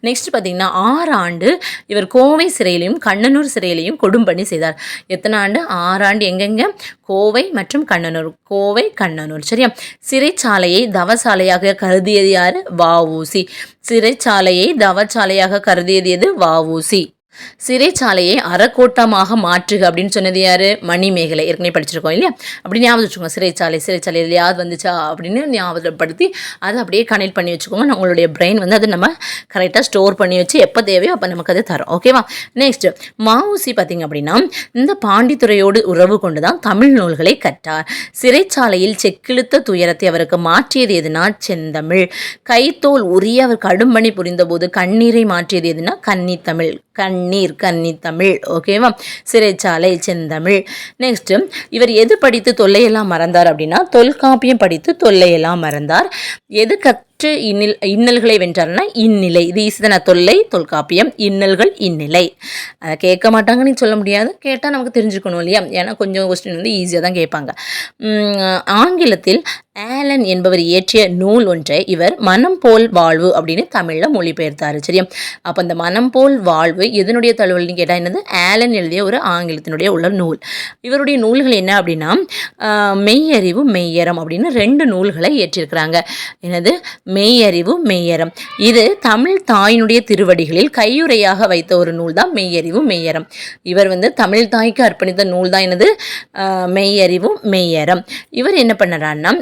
நெக்ஸ்ட் பார்த்தீங்கன்னா 6 ஆண்டு இவர் கோவை சிறையிலையும் கண்ணனூர் சிறையிலையும் கொடும்பணி செய்தார். எத்தனை எத்தனை ஆண்டு? 6 ஆண்டு. எங்கெங்க? கோவை மற்றும் கண்ணனூர். கோவை, கண்ணனூர். சரியா? சிறைச்சாலையை தவசாலையாக கருதியது யாரு? வ.உ.சி. சிறைச்சாலையை தவசாலையாக கருதியது எது? வ.உ.சி. சிறைச்சாலையை அறக்கோட்டமாக மாற்றுக அப்படின்னு சொன்னது யாரு? மணிமேகலை. ஏற்கனவே படிச்சிருக்கோம் இல்லையா? அப்படி ஞாபகம் வச்சுக்கோங்க. சிறைச்சாலை எதையாவது வந்துச்சா அப்படின்னு ஞாபகப்படுத்தி அதை அப்படியே கனெக்ட் பண்ணி வச்சுக்கோங்க. உங்களுடைய பிரெயின் வந்து அதை நம்ம கரெக்டாக ஸ்டோர் பண்ணி வச்சு எப்போ தேவையோ அப்போ நமக்கு அதை தரும். ஓகேவா? நெக்ஸ்ட் வ.உ.சி. பார்த்திங்க அப்படின்னா இந்த பாண்டித்துறையோடு உறவு கொண்டு தான் தமிழ் நூல்களை கற்றார். சிறைச்சாலையில் செக்கிழுத்த துயரத்தை அவருக்கு மாற்றியது எதுனா? செந்தமிழ். கைத்தோல் உரிய அவர் கடும்பணி புரிந்தபோது கண்ணீரை மாற்றியது எதுனா? கன்னித்தமிழ். கன்னித்தமிழ். ஓகேவா? சிறைச்சாலை, செந்தமிழ். நெக்ஸ்ட் இவர் எது படித்து தொல்லையெல்லாம் மறந்தார் அப்படின்னா தொல்காப்பியம் படித்து தொல்லையெல்லாம் மறந்தார். எது கற்று இன்னல்களை வென்றார்னா இந்நிலை. இது ஈஸிதான? தொல்லை, தொல்காப்பியம், இன்னல்கள், இந்நிலை. அதை கேட்க மாட்டாங்கன்னு சொல்ல முடியாது, கேட்டால் நமக்கு தெரிஞ்சுக்கணும் இல்லையா? ஏன்னா கொஞ்சம் கொஸ்டின் வந்து ஈஸியாக தான் கேட்பாங்க. ஆங்கிலத்தில் ஆலன் என்பவர் இயற்றிய நூல் ஒன்றை இவர் மனம் போல் வாழ்வு அப்படின்னு தமிழில் மொழிபெயர்த்தார். சரியா? அப்போ அந்த மனம் போல் வாழ்வு எதனுடைய தழுவல்னு கேட்டால் என்னது? ஆலன் எழுதிய ஒரு ஆங்கிலத்தினுடைய உள்ள நூல். இவருடைய நூல்கள் என்ன அப்படின்னா மெய்யறிவு, மெய்யறம் அப்படின்னு 2 நூல்களை இயற்றியிருக்கிறாங்க. என்னது? மெய்யறிவு, மெய்யறம். இது தமிழ் தாயினுடைய திருவடிகளில் கையுறையாக வைத்த ஒரு நூல் தான் மெய்யறிவு, மெய்யறம். இவர் வந்து தமிழ் தாய்க்கு அர்ப்பணித்த நூல் தான் என்னது? மெய்யறிவு, மெய்யறம். இவர் என்ன பண்ணறான்னா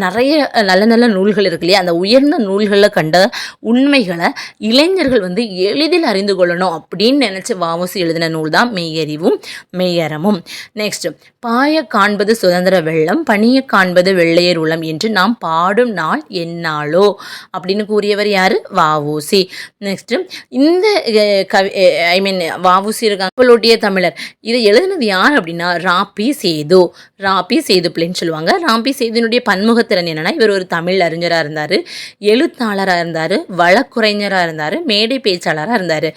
நிறைய நல்ல நல்ல நூல்கள் இருக்கு இல்லையா? அந்த உயர்ந்த நூல்களில் கண்ட உண்மைகளை இளைஞர்கள் வந்து எளிதில் அறிந்து கொள்ளணும் அப்படின்னு நினச்சி வ.உ.சி. எழுதின நூல் தான் மெய்யறிவும் மெய்யறமும். நெக்ஸ்ட் பாய காண்பது சுதந்திர வெள்ளம், பணிய காண்பது வெள்ளையர் உளம் என்று நாம் பாடும் நாள் எந்நாளோ அப்படின்னு கூறியவர் யாரு? வ.உ.சி. நெக்ஸ்ட் இந்த வ.உ.சி. இருக்காங்க கப்பலோட்டிய தமிழர். இதை எழுதினது யார் அப்படின்னா ராபி சேது. ராபி சேது பிள்ளைன்னு சொல்லுவாங்க. ராபி சேதுனுடைய பன்முகத்திறன் என்னன்னா இவர் ஒரு தமிழ் அறிஞராக இருந்தார், எழுத்தாளராக இருந்தார், வழக்குரைஞராக இருந்தார், மேடை பேச்சாளராக இருந்தார்.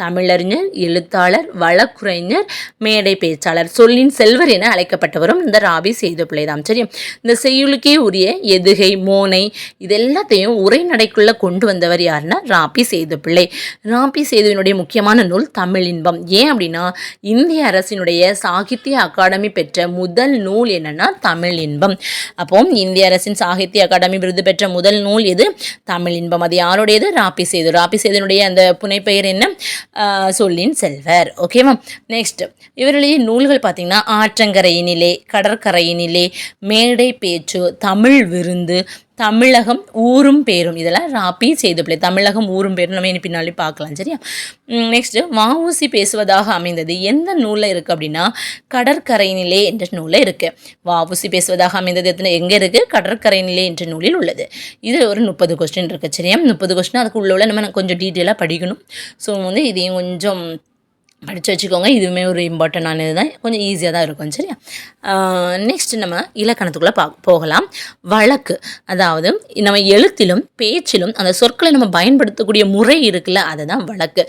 தமிழறிஞர், எழுத்தாளர், வழக்குரைஞர், மேடை பேச்சாளர், சொல்லின் செல்வர் என அழைக்கப்பட்டவரும் இந்த ராபி சேது பிள்ளை தான். சரி? இந்த செய்யுளுக்கே உரிய எதுகை, மோனை இதெல்லாத்தையும் உரைநடைக்குள்ள கொண்டு வந்தவர் யாருன்னா ராபி சேது பிள்ளை. ராபி சேதுவினுடைய முக்கியமான நூல் தமிழ் இன்பம். ஏன் அப்படின்னா இந்திய அரசினுடைய சாகித்ய அகாடமி பெற்ற முதல் நூல் என்னன்னா தமிழ் இன்பம். அப்போ இந்திய அரசின் சாகித்ய அகாடமி விருது பெற்ற முதல் நூல் எது? தமிழ் இன்பம். அது யாருடையது? ராபி சேது. ராபி சேதுனுடைய அந்த புனைப்பெயர் என்ன? சொல்லின் செல்வர். ஓகேவா? நெக்ஸ்ட் இவருடைய நூல்கள் பார்த்தீங்கன்னா ஆற்றங்கரையினிலே, கடற்கரையினிலே, மேடை பேச்சு, தமிழ் விருந்து, தமிழகம் ஊரும் பேரும், இதெல்லாம் ராபி சேது பிள்ளை. தமிழகம் ஊரும் பேரும் நம்ம பின்னாடி பார்க்கலாம். சரியா? நெக்ஸ்ட் வ.உ.சி. பேசுவதாக அமைந்தது எந்த நூலில் இருக்குது அப்படின்னா கடற்கரையினிலே என்ற நூலில் இருக்குது. வ.உ.சி. பேசுவதாக அமைந்தது எங்கே இருக்குது? கடற்கரையினிலே என்ற நூலில் உள்ளது. இது ஒரு 30 கொஸ்டின் இருக்குது. சரியா? 30 கொஸ்டின் அதுக்கு உள்ள நம்ம கொஞ்சம் டீட்டெயிலாக படிக்கணும். ஸோ வந்து இதையும் கொஞ்சம் படித்து வச்சுக்கோங்க. இதுவுமே ஒரு இம்பார்ட்டண்டானது தான், கொஞ்சம் ஈஸியாக தான் இருக்கும். சரியா? நெக்ஸ்ட் நம்ம இலக்கணத்துக்குள்ளே போகலாம். வழக்கு, அதாவது நம்ம எழுத்திலும் பேச்சிலும் அந்த சொற்களை நம்ம பயன்படுத்தக்கூடிய முறை இருக்குல்ல, அதுதான் வழக்கு.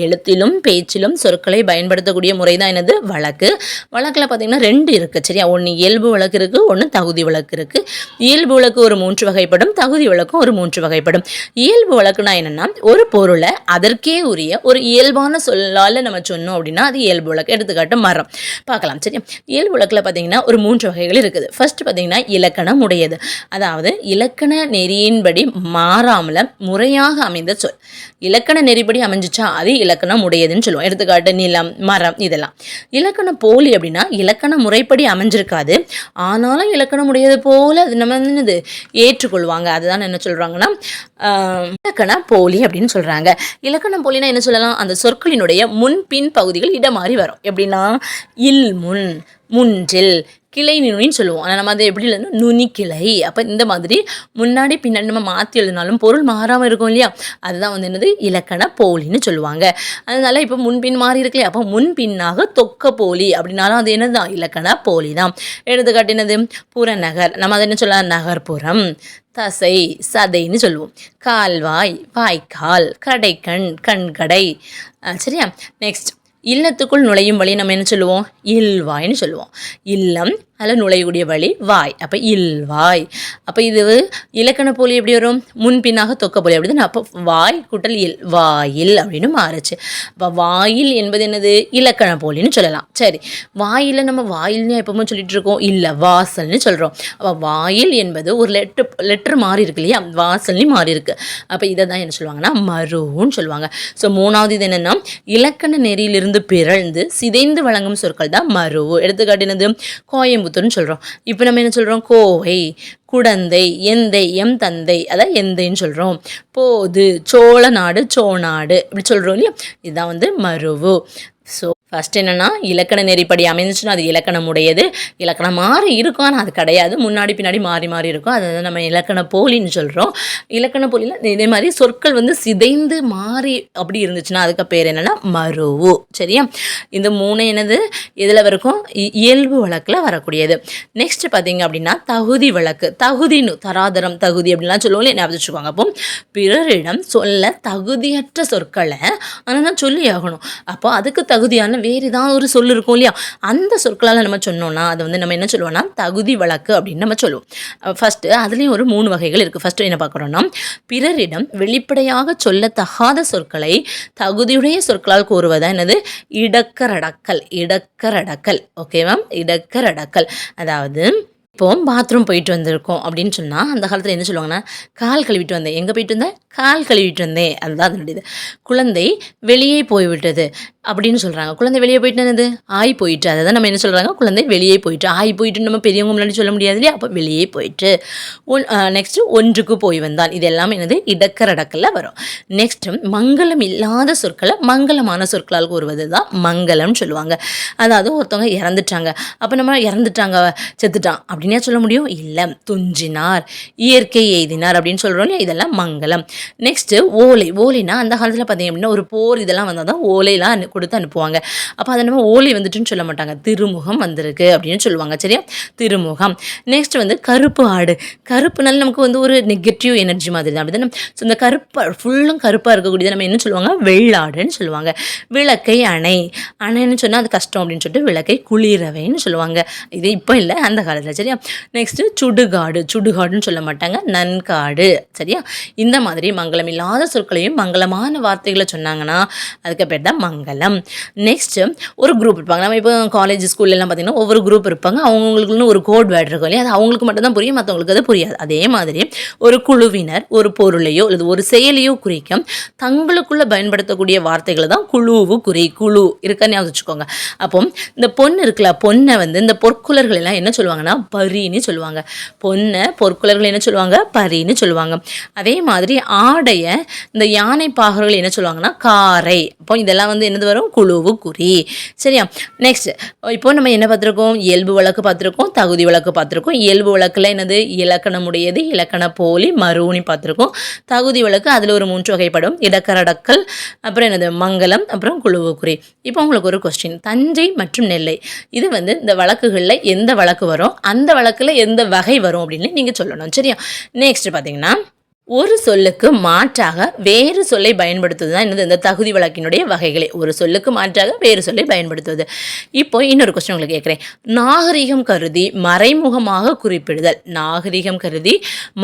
எழுத்திலும் பேச்சிலும் சொற்களை பயன்படுத்தக்கூடிய முறை தான் என்னது? வழக்கு. வழக்கில் பார்த்திங்கன்னா 2 இருக்குது. சரியா? ஒன்று இயல்பு வழக்கு இருக்குது, ஒன்று தகுதி வழக்கு இருக்குது. இயல்பு வழக்கு ஒரு 3 வகைப்படும், தகுதி வழக்கும் ஒரு 3 வகைப்படும். இயல்பு வழக்குனா என்னென்னா ஒரு பொருளை அதற்கே உரிய ஒரு இயல்பான சொல்லால் நம்ம சொன்னோம் அப்படின்னா அது இயல்பு வழக்கு. எடுத்துக்காட்டு மரம் பார்க்கலாம். சரி? இயல்பு வழக்கில் பார்த்தீங்கன்னா ஒரு 3 வகைகள் இருக்குது. ஃபர்ஸ்ட் பார்த்தீங்கன்னா இலக்கணம் உடையது, அதாவது இலக்கண நெறியின்படி மாறாமல முறையாக அமைந்த சொல். இலக்கண நெறிப்படி அமைஞ்சிச்சா அது இலக்கணம் உடையதுன்னு சொல்லுவோம். எடுத்துக்காட்டு நிலம், மரம், இதெல்லாம். இலக்கணம் போலி அப்படின்னா இலக்கண முறைப்படி அமைஞ்சிருக்காது, ஆனாலும் இலக்கணம் உடையது போல அது நம்ம என்னது ஏற்றுக்கொள்வாங்க. அதுதான் என்ன சொல்றாங்கன்னா இலக்கண போலி அப்படின்னு சொல்றாங்க. இலக்கணம் போலினா என்ன சொல்லலாம்? அந்த சொற்களினுடைய முன்பின் பகுதிகள் இடமாறி வரும். எப்படின்னா இல் முன், முன்றில், கிளை நுனின்னு சொல்லுவோம். ஆனால் நம்ம அதை எப்படி இல்லைன்னா நுனி கிளை. அப்போ இந்த மாதிரி முன்னாடி பின்னாடி நம்ம மாற்றி எழுதினாலும் பொருள் மாறாமல் இருக்கும் இல்லையா? அதுதான் வந்து என்னது இலக்கண போலின்னு சொல்லுவாங்க. அதனால இப்போ முன்பின் மாறி இருக்கு இல்லையா? அப்போ முன்பின்னாக தொக்க போலி அப்படின்னாலும் அது என்னதுதான் இலக்கண போலி தான். எடுத்துக்காட்டு என்னது? புறநகர், நம்ம அதை என்ன சொல்லலாம்? நகர்ப்புறம். தசை, சதைன்னு சொல்லுவோம். கால்வாய், வாய்க்கால். கடைக்கண், கண்கடை. சரியா? நெக்ஸ்ட் இல்லத்துக்குள் நுழையும் வழி நம்ம என்ன சொல்லுவோம்? இல்வாய்ன்னு சொல்லுவோம். இல்லம், அதில் நுழையக்கூடிய வழி வாய். அப்போ இல்வாய். அப்போ இது இலக்கண போலி எப்படி வரும்? முன்பின்னாக தொக்க போலி அப்படி தான். அப்போ வாய் கூட்டல் இல், வாயில் அப்படின்னு மாறுச்சு. அப்போ வாயில் என்பது என்னது? இலக்கண போலின்னு சொல்லலாம். சரி, வாயில் நம்ம வாயில்னு எப்பவுமே சொல்லிட்டு இருக்கோம், இல்லை வாசல்னு சொல்கிறோம். அப்போ வாயில் என்பது ஒரு லெட்டர் மாறி இருக்கு இல்லையா, வாசல்னு மாறி இருக்கு. அப்போ இதை தான் என்ன சொல்லுவாங்கன்னா மருன்னு சொல்லுவாங்க. ஸோ மூணாவது இது என்னென்னா இலக்கண நெறியிலிருந்து பிறழ்ந்து சிதைந்து வழங்கும் சொற்கள் தான் மரு. எடுத்துக்காட்டினது கோயம்புத்தூர்னு சொல்கிறோம். இப்போ நம்ம என்ன சொல்கிறோம்? கோவை, குடந்தை, எந்தை, எம் தந்தை, அதான் எந்தைன்னு சொல்கிறோம். போது, சோழ நாடு, சோநாடு இப்படி சொல்கிறோம் இல்லையா, இதுதான் வந்து மருவு. ஸோ ஃபஸ்ட் என்னென்னா இலக்கண நெறிப்படி அமைஞ்சிச்சுன்னா அது இலக்கணம் உடையது. இலக்கணம் மாறி இருக்கும், ஆனால் அது கிடையாது, முன்னாடி பின்னாடி மாறி மாறி இருக்கும். அதை நம்ம இலக்கண போலின்னு சொல்கிறோம். இலக்கண போலியில் இதே மாதிரி சொற்கள் வந்து சிதைந்து மாறி அப்படி இருந்துச்சுன்னா அதுக்கு பேர் என்னென்னா மருவு. சரியா? இந்த மூணு என்னது இதில் வரைக்கும் இயல்பு வழக்கில் வரக்கூடியது. நெக்ஸ்ட் பார்த்தீங்க அப்படின்னா தகுதி வழக்கு. தகுதின்னு தராதரம் தகுதி அப்படின்லாம் சொல்லுவோம், ஞாபகம் வச்சுக்கோங்க. அப்போ பிறரிடம் சொல்ல தகுதியற்ற சொற்களை ஆனால் தான் சொல்லி ஆகணும். அப்போ அதுக்கு தகுதியான வேறு ஏதாவது ஒரு சொல் இருக்கும் இல்லையா, அந்த சொற்களால் நம்ம சொன்னோம்னா அதை வந்து நம்ம என்ன சொல்லுவோம்னா தகுதி வழக்கு அப்படின்னு நம்ம சொல்லுவோம். ஃபஸ்ட்டு அதுலேயும் ஒரு 3 வகைகள் இருக்குது. ஃபஸ்ட்டு என்ன பார்க்குறோன்னா பிறரிடம் வெளிப்படையாக சொல்லத்தகாத சொற்களை தகுதியுடைய சொற்களால் கூறுவதா என்னது? இடக்கரடக்கல். இடக்கரடக்கல். ஓகேவா? இடக்கரடக்கல். அதாவது இப்போ பாத்ரூம் போயிட்டு வந்திருக்கோம் அப்படின்னு சொன்னால் அந்த காலத்தில் என்ன சொல்லுவாங்கன்னா கால் கழுவிட்டு வந்தேன். எங்கே போயிட்டு வந்தேன்? கால் கழுவிட்டு வந்தேன். அதுதான் அதனுடையது. குழந்தை வெளியே போய்விட்டது அப்படின்னு சொல்கிறாங்க. குழந்தை வெளியே போயிட்டு என்னது? ஆய் போயிட்டு. அதை தான் நம்ம என்ன சொல்கிறாங்க? குழந்தை வெளியே போயிட்டு. ஆய் போயிட்டு நம்ம பெரியவங்க முன்னாடி சொல்ல முடியாது இல்லையா, அப்போ வெளியே போயிட்டு. நெக்ஸ்ட்டு ஒன்றுக்கு போய் வந்தான். இது எல்லாமே என்னது? இடக்கரடக்கல்ல வரும். நெக்ஸ்ட்டு மங்களம் இல்லாத சொற்களை மங்களமான சொற்களால் கூறுவது தான் மங்களம்னு சொல்லுவாங்க. அதாவது ஒருத்தவங்க இறந்துட்டாங்க, அப்போ நம்ம இறந்துட்டாங்க, செத்துட்டான் அப்படின்னா சொல்ல முடியும்? இல்லை, துஞ்சினார், இயற்கை எய்தினார் அப்படின்னு சொல்கிறோம் இல்லையா, இதெல்லாம் மங்களம். நெக்ஸ்ட்டு ஓலை. ஓலைனா அந்த காலத்தில் பார்த்தீங்க அப்படின்னா ஒரு போர் இதெல்லாம் வந்தால் தான் ஓலையெல்லாம் கொடுத்து அனுப்புவாங்க. அப்போ அதை நம்ம ஓலை வந்துட்டுன்னு சொல்ல மாட்டாங்க, திருமுகம் வந்திருக்கு அப்படின்னு சொல்லுவாங்க. சரியா? திருமுகம். நெக்ஸ்ட் வந்து கருப்பு ஆடு. கருப்புனால நமக்கு வந்து ஒரு நெகட்டிவ் எனர்ஜி மாதிரி தான். அப்படி தான். ஸோ இந்த கருப்பாக ஃபுல்லும் கருப்பாக இருக்கக்கூடியது நம்ம என்ன சொல்லுவாங்க? வெள்ளாடுன்னு சொல்லுவாங்க. விளக்கை அணை. அணைன்னு சொன்னால் அது கஷ்டம் அப்படின்னு சொல்லிட்டு விளக்கை குளிரவைன்னு சொல்லுவாங்க. இது இப்போ இல்லை, அந்த காலத்தில். சரியா? நெக்ஸ்ட்டு சுடுகாடு. சுடுகாடுன்னு சொல்ல மாட்டாங்க, நன்காடு. சரியா? இந்த மாதிரி மங்களம் இல்லாத சொற்களையும் மங்களமான வார்த்தைகளை சொன்னாங்கன்னா அதுக்கு பேர் தான் மங்களம். நெக்ஸ்ட்டு ஒரு குரூப் இருப்பாங்க. நம்ம இப்போ காலேஜ் ஸ்கூல்லாம் பார்த்தீங்கன்னா ஒவ்வொரு குரூப் இருப்பாங்க. அவங்களுக்குன்னு ஒரு கோட் வேர்டு இருக்கும் இல்லையா, அது அவங்களுக்கு மட்டும் தான் புரியும், மற்றவங்களுக்கு அது புரியாது. அதே மாதிரி ஒரு குழுவினர் ஒரு பொருளையோ அல்லது ஒரு செயலையோ குறிக்கும் தங்களுக்குள்ள பயன்படுத்தக்கூடிய வார்த்தைகளை தான் குழுவு குறி. குழு இருக்கான்னு வச்சுக்கோங்க. அப்போ இந்த பொண்ணு இருக்குல்ல, பொண்ணை வந்து இந்த பொற்குலர்கள் எல்லாம் என்ன சொல்லுவாங்கன்னா பரின்னு சொல்லுவாங்க. பொண்ணை பொற்குலர்கள் என்ன சொல்லுவாங்க? பரின்னு சொல்லுவாங்க. அதே மாதிரி ஆடைய இந்த யானை பாகர்கள் என்ன சொல்லுவாங்கன்னா காரை. அப்போ இதெல்லாம் வந்து என்னது வரும்? குழுவு குறி. சரியா? நெக்ஸ்ட் இப்போ நம்ம என்ன பார்த்துருக்கோம்? இயல்பு வழக்கு பார்த்துருக்கோம், தகுதி வழக்கு பார்த்துருக்கோம். இயல்பு வழக்கில் என்னது? இலக்கணமுடையது, இலக்கண போலி, மருவுனி பார்த்துருக்கோம். தகுதி வழக்கு அதில் ஒரு 3 வகைப்படும். இடக்கரடக்கல், அப்புறம் என்னது? மங்களம், அப்புறம் குழுவு குறி. இப்போ உங்களுக்கு ஒரு கொஸ்டின், தஞ்சை மற்றும் நெல்லை இது வந்து இந்த வழக்குகளில் எந்த வழக்கு வரும், அந்த வழக்கில் எந்த வகை வரும் அப்படின்னு நீங்கள் சொல்லணும். சரியா? நெக்ஸ்ட் பார்த்தீங்கன்னா ஒரு சொல்லுக்கு மாற்றாக வேறு சொல்லை பயன்படுத்துவது தான் என்னது? இந்த தகுதி வழக்கினுடைய வகைகளே. ஒரு சொல்லுக்கு மாற்றாக வேறு சொல்லை பயன்படுத்துவது. இப்போ இன்னொரு கொஸ்டின் உங்களுக்கு கேட்குறேன். நாகரிகம் கருதி மறைமுகமாக குறிப்பிடுதல். நாகரிகம் கருதி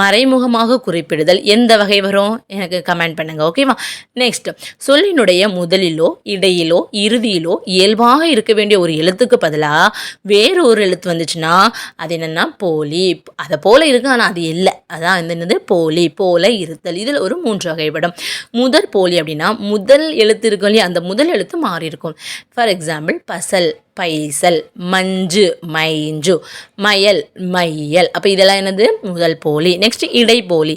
மறைமுகமாக குறிப்பிடுதல் எந்த வகை வரும்? எனக்கு கமெண்ட் பண்ணுங்க. ஓகேவா? நெக்ஸ்ட் சொல்லினுடைய முதலிலோ இடையிலோ இறுதியிலோ இயல்பாக இருக்க வேண்டிய ஒரு எழுத்துக்கு பதிலாக வேறு ஒரு எழுத்து வந்துச்சுன்னா அது என்னென்னா போலி. அதை போல இருக்கு ஆனால் அது இல்லை, அதான் என்னது? போலி. போல இருத்தல். இதில் ஒரு 3 வகைப்படும். முதல் போலி அப்படின்னா முதல் எழுத்து இருக்கும் இல்லையா, அந்த முதல் எழுத்து மாறி இருக்கும். ஃபார் எக்ஸாம்பிள் பசல் பைசல், மஞ்சு மைஞ்சு, மயல் மையல். அப்போ இதெல்லாம் என்னது? முதல் போலி. நெக்ஸ்ட் இடை போலி.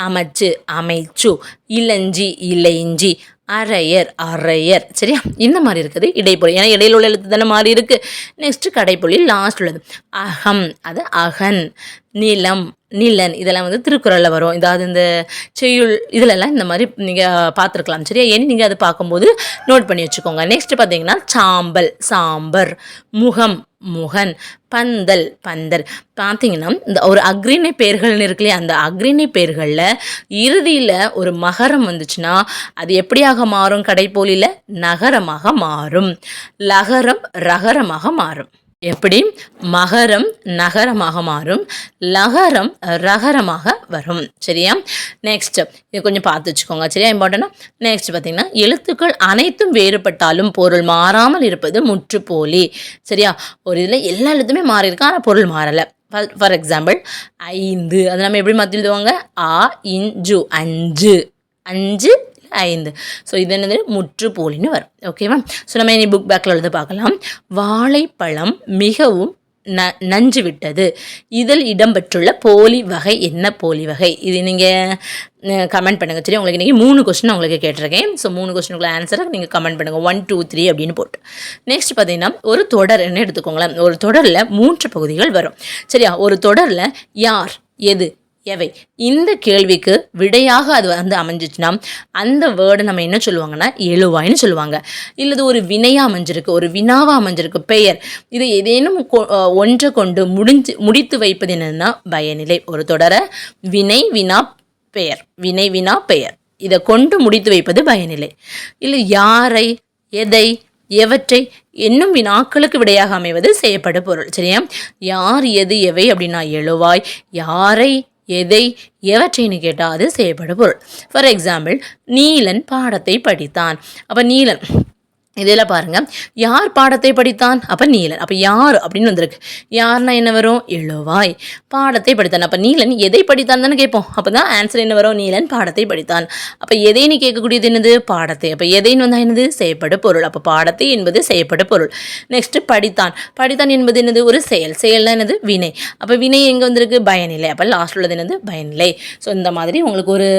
அமைச்சு அமைச்சு, இளஞ்சி இளைஞ்சி, அரையர் அரையர். சரியா? இந்த மாதிரி இருக்குது இடைப்பொலி. ஏன்னா இடையில உள்ள எழுத்து தானே மாறி இருக்கு. நெக்ஸ்ட் கடைப்பொலி லாஸ்ட் உள்ளது. அகம் அது அகன், நிலம் நிலன். இதெல்லாம் வந்து திருக்குறளில் வரும். இதாவது இந்த செய்யுள் இதிலெல்லாம் இந்த மாதிரி நீங்கள் பார்த்துருக்கலாம். சரியா? ஏன்னு நீங்கள் அதை பார்க்கும்போது நோட் பண்ணி வச்சுக்கோங்க. நெக்ஸ்ட் பார்த்தீங்கன்னா சாம்பல் சாம்பர், முகம் முகன், பந்தல் பந்தர். பார்த்தீங்கன்னா இந்த ஒரு அக்ரிணை பெயர்கள்னு இருக்கு இல்லையா, அந்த அக்ரிணை பெயர்களில் இறுதியில் ஒரு மகரம் வந்துச்சுன்னா அது எப்படியாக மாறும்? கடைப்போலியில் நகரமாக மாறும். லகரம் ரகரமாக மாறும். எப்படி மகரம் நகரமாக மாறும், லகரம் ரகரமாக வரும். சரியா? நெக்ஸ்ட் இது கொஞ்சம் பார்த்து வச்சுக்கோங்க. சரியா? இம்பார்ட்டனா. நெக்ஸ்ட் பார்த்தீங்கன்னா எழுத்துக்கள் அனைத்தும் வேறுபட்டாலும் பொருள் மாறாமல் இருப்பது முற்றுப்போலி. சரியா? ஒரு இதில் எல்லா எழுத்துமே மாறி இருக்கு, ஆனால் பொருள் மாறலை. ஃபார் எக்ஸாம்பிள் 5 அதை நம்ம எப்படி மாற்றி எழுதுவாங்க? ஆ இஞ்சு, 5 5 5. ஸோ இது என்னது? முற்றுப்போலின்னு வரும். ஓகேவா? ஸோ நம்ம இனி புக் பேக்கில் எழுத பார்க்கலாம். வாழைப்பழம் மிகவும் நஞ்சு விட்டது. இதில் இடம்பெற்றுள்ள போலி வகை என்ன போலி வகை? இது நீங்கள் கமெண்ட் பண்ணுங்கள். சரி, உங்களுக்கு இன்றைக்கி 3 கொஸ்டின் உங்களுக்கு கேட்டிருக்கேன். ஸோ 3 கொஸ்டினுக்குள்ள ஆன்சரை நீங்கள் கமெண்ட் பண்ணுங்கள். 1 2 3 அப்படின்னு போட்டு. நெக்ஸ்ட் பார்த்தீங்கன்னா ஒரு தொடர் என்ன எடுத்துக்கோங்களேன். ஒரு தொடரில் 3 பகுதிகள் வரும். சரியா? ஒரு தொடரில் யார், எது, எவை, இந்த கேள்விக்கு விடையாக அது வந்து அமைஞ்சிச்சுன்னா அந்த வேர்டை நம்ம என்ன சொல்லுவாங்கன்னா எழுவாய்ன்னு சொல்லுவாங்க. இல்லை இது ஒரு வினையாக அமைஞ்சிருக்கு, ஒரு வினாவாக அமைஞ்சிருக்கு, பெயர், இது ஏதேனும் ஒன்றை கொண்டு முடித்து வைப்பது என்னன்னா பயனிலை. ஒரு தொடரை வினை வினா பெயர், வினை வினா பெயர், இதை கொண்டு முடித்து வைப்பது பயனிலை. இல்லை யாரை, எதை, எவற்றை என்னும் வினாக்களுக்கு விடையாக அமைவது செய்யப்படு பொருள். சரியா? யார், எது, எவை அப்படின்னா எழுவாய், யாரை, எதை, எவற்றைன்னு கேட்டால் அது செய்யப்படும் பொருள். ஃபார் எக்ஸாம்பிள் நீலன் பாடத்தை படித்தான். அப்போ நீலன் இதில் பாருங்கள், யார் பாடத்தை படித்தான்? அப்போ நீலன். அப்போ யார் அப்படின்னு வந்திருக்கு. யார்னா என்ன வரும்? எழுவாய். பாடத்தை படித்தான். அப்போ நீலன் எதை படித்தான் தானே கேட்போம். அப்போ தான் ஆன்சர் என்ன வரும்? நீலன் பாடத்தை படித்தான். அப்போ எதைன்னு கேட்கக்கூடியது என்னது? பாடத்தை. அப்போ எதைன்னு வந்தால் என்னது? செய்யப்படு பொருள். அப்போ பாடத்தை என்பது செய்யப்படு பொருள். நெக்ஸ்ட்டு படித்தான். படித்தான் என்பது என்னது? ஒரு செயல். செயல்னா என்னது? வினை. அப்போ வினை எங்கே வந்திருக்கு? பயனிலை. அப்போ லாஸ்ட் உள்ளது என்னது? பயனிலை. ஸோ இந்த மாதிரி உங்களுக்கு ஒரு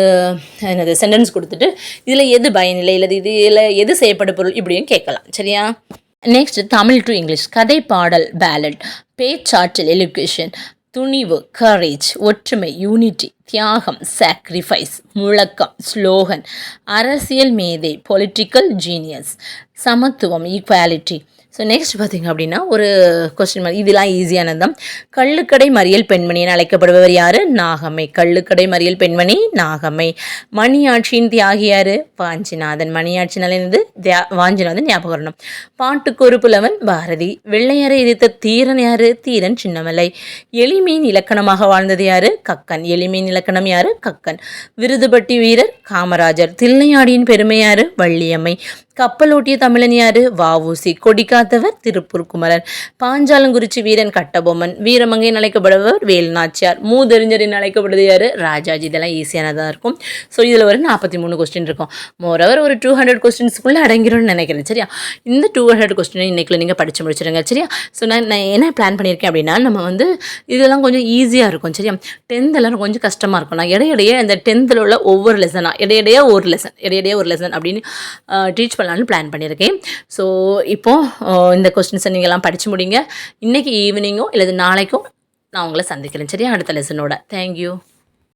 என்னது சென்டென்ஸ் கொடுத்துட்டு இதில் எது பயனிலை, இல்லை இதில் எது செய்யப்படு பொருள் இப்படியும் கேட்கலாம். சரியா? Next Tamil to English. கதை, பாடல், பேலட், பேச்சாற்றல், எலுகேஷன், துணிவு, கரேஜ், ஒற்றுமை, யூனிட்டி, தியாகம், சாக்ரிஃபைஸ், முழக்கம், ஸ்லோகன், அரசியல் மேதை, பொலிட்டிக்கல் ஜீனியஸ், சமத்துவம், ஈக்வாலிட்டி. ஸோ நெக்ஸ்ட் பார்த்திங்க அப்படின்னா ஒரு கொஸ்டின் மார்க். இதெல்லாம் ஈஸியானது தான். கள்ளுக்கடை மறியல் பெண்மணி என அழைக்கப்படுபவர் யார்? நாகம்மை. கள்ளுக்கடை மறியல் பெண்மணி நாகம்மை. மணியாட்சியின் தியாகி யார்? வாஞ்சிநாதன். மணியாட்சினால் என்னது? வாஞ்சிநாதன் ஞாபகம் வரணும். பாட்டுக்கு ஒரு புலவன் பாரதி. வெள்ளையரை எதிர்த்த தீரன் யார்? தீரன் சின்னமலை. எளிமையின் இலக்கணமாக வாழ்ந்தது யார்? கக்கன். எளிமையின் இலக்கணம் யார்? கக்கன். விருதுபட்டி வீரர் காமராஜர். தில்லையாடியின் பெருமை யார்? வள்ளியம்மை. கப்பலோட்டிய தமிழன் யாரு? வஉசி. கொடி காத்தவர் திருப்பூர் குமரன். பாஞ்சாலங்குறிச்சி வீரன் கட்டபொம்மன். வீரமங்கையின் அழைக்கப்படுபவர் வேலுநாச்சியார். மூதறிஞர் அழைக்கப்படுவது யாரு? ராஜாஜி. இதெல்லாம் ஈஸியானதாக இருக்கும். ஸோ இதில் ஒரு 43 கொஸ்டின் இருக்கும். மோரோவர் ஒரு 200 கொஸ்டின்ஸ்க்குள்ளே அடங்கிடும்னு நினைக்கிறேன். சரியா? இந்த 200 கொஸ்டினை இன்றைக்குள்ள நீங்கள் படித்து முடிச்சிடுங்க. சரியா? ஸோ நான் என்ன பிளான் பண்ணியிருக்கேன் அப்படின்னா நம்ம வந்து இதெல்லாம் கொஞ்சம் ஈஸியாக இருக்கும். சரியா? 10th எல்லாம் கொஞ்சம் கஷ்டமாக இருக்கும். நான் இடையிடையே அந்த 10th உள்ள ஒவ்வொரு லெசனாக இடையிடையே ஒரு லெசன் அப்படின்னு டீச் பண்ணலான்னு பிளான் பண்ணியிருக்கேன். ஸோ இப்போது இந்த கொஸ்டின்ஸை நீங்கள்லாம் படித்து முடிங்க. இன்றைக்கி ஈவினிங்கோ இல்லை நாளைக்கோ நான் உங்களை சந்திக்கிறேன். சரியா? அடுத்த லெசனோட. தேங்க்யூ.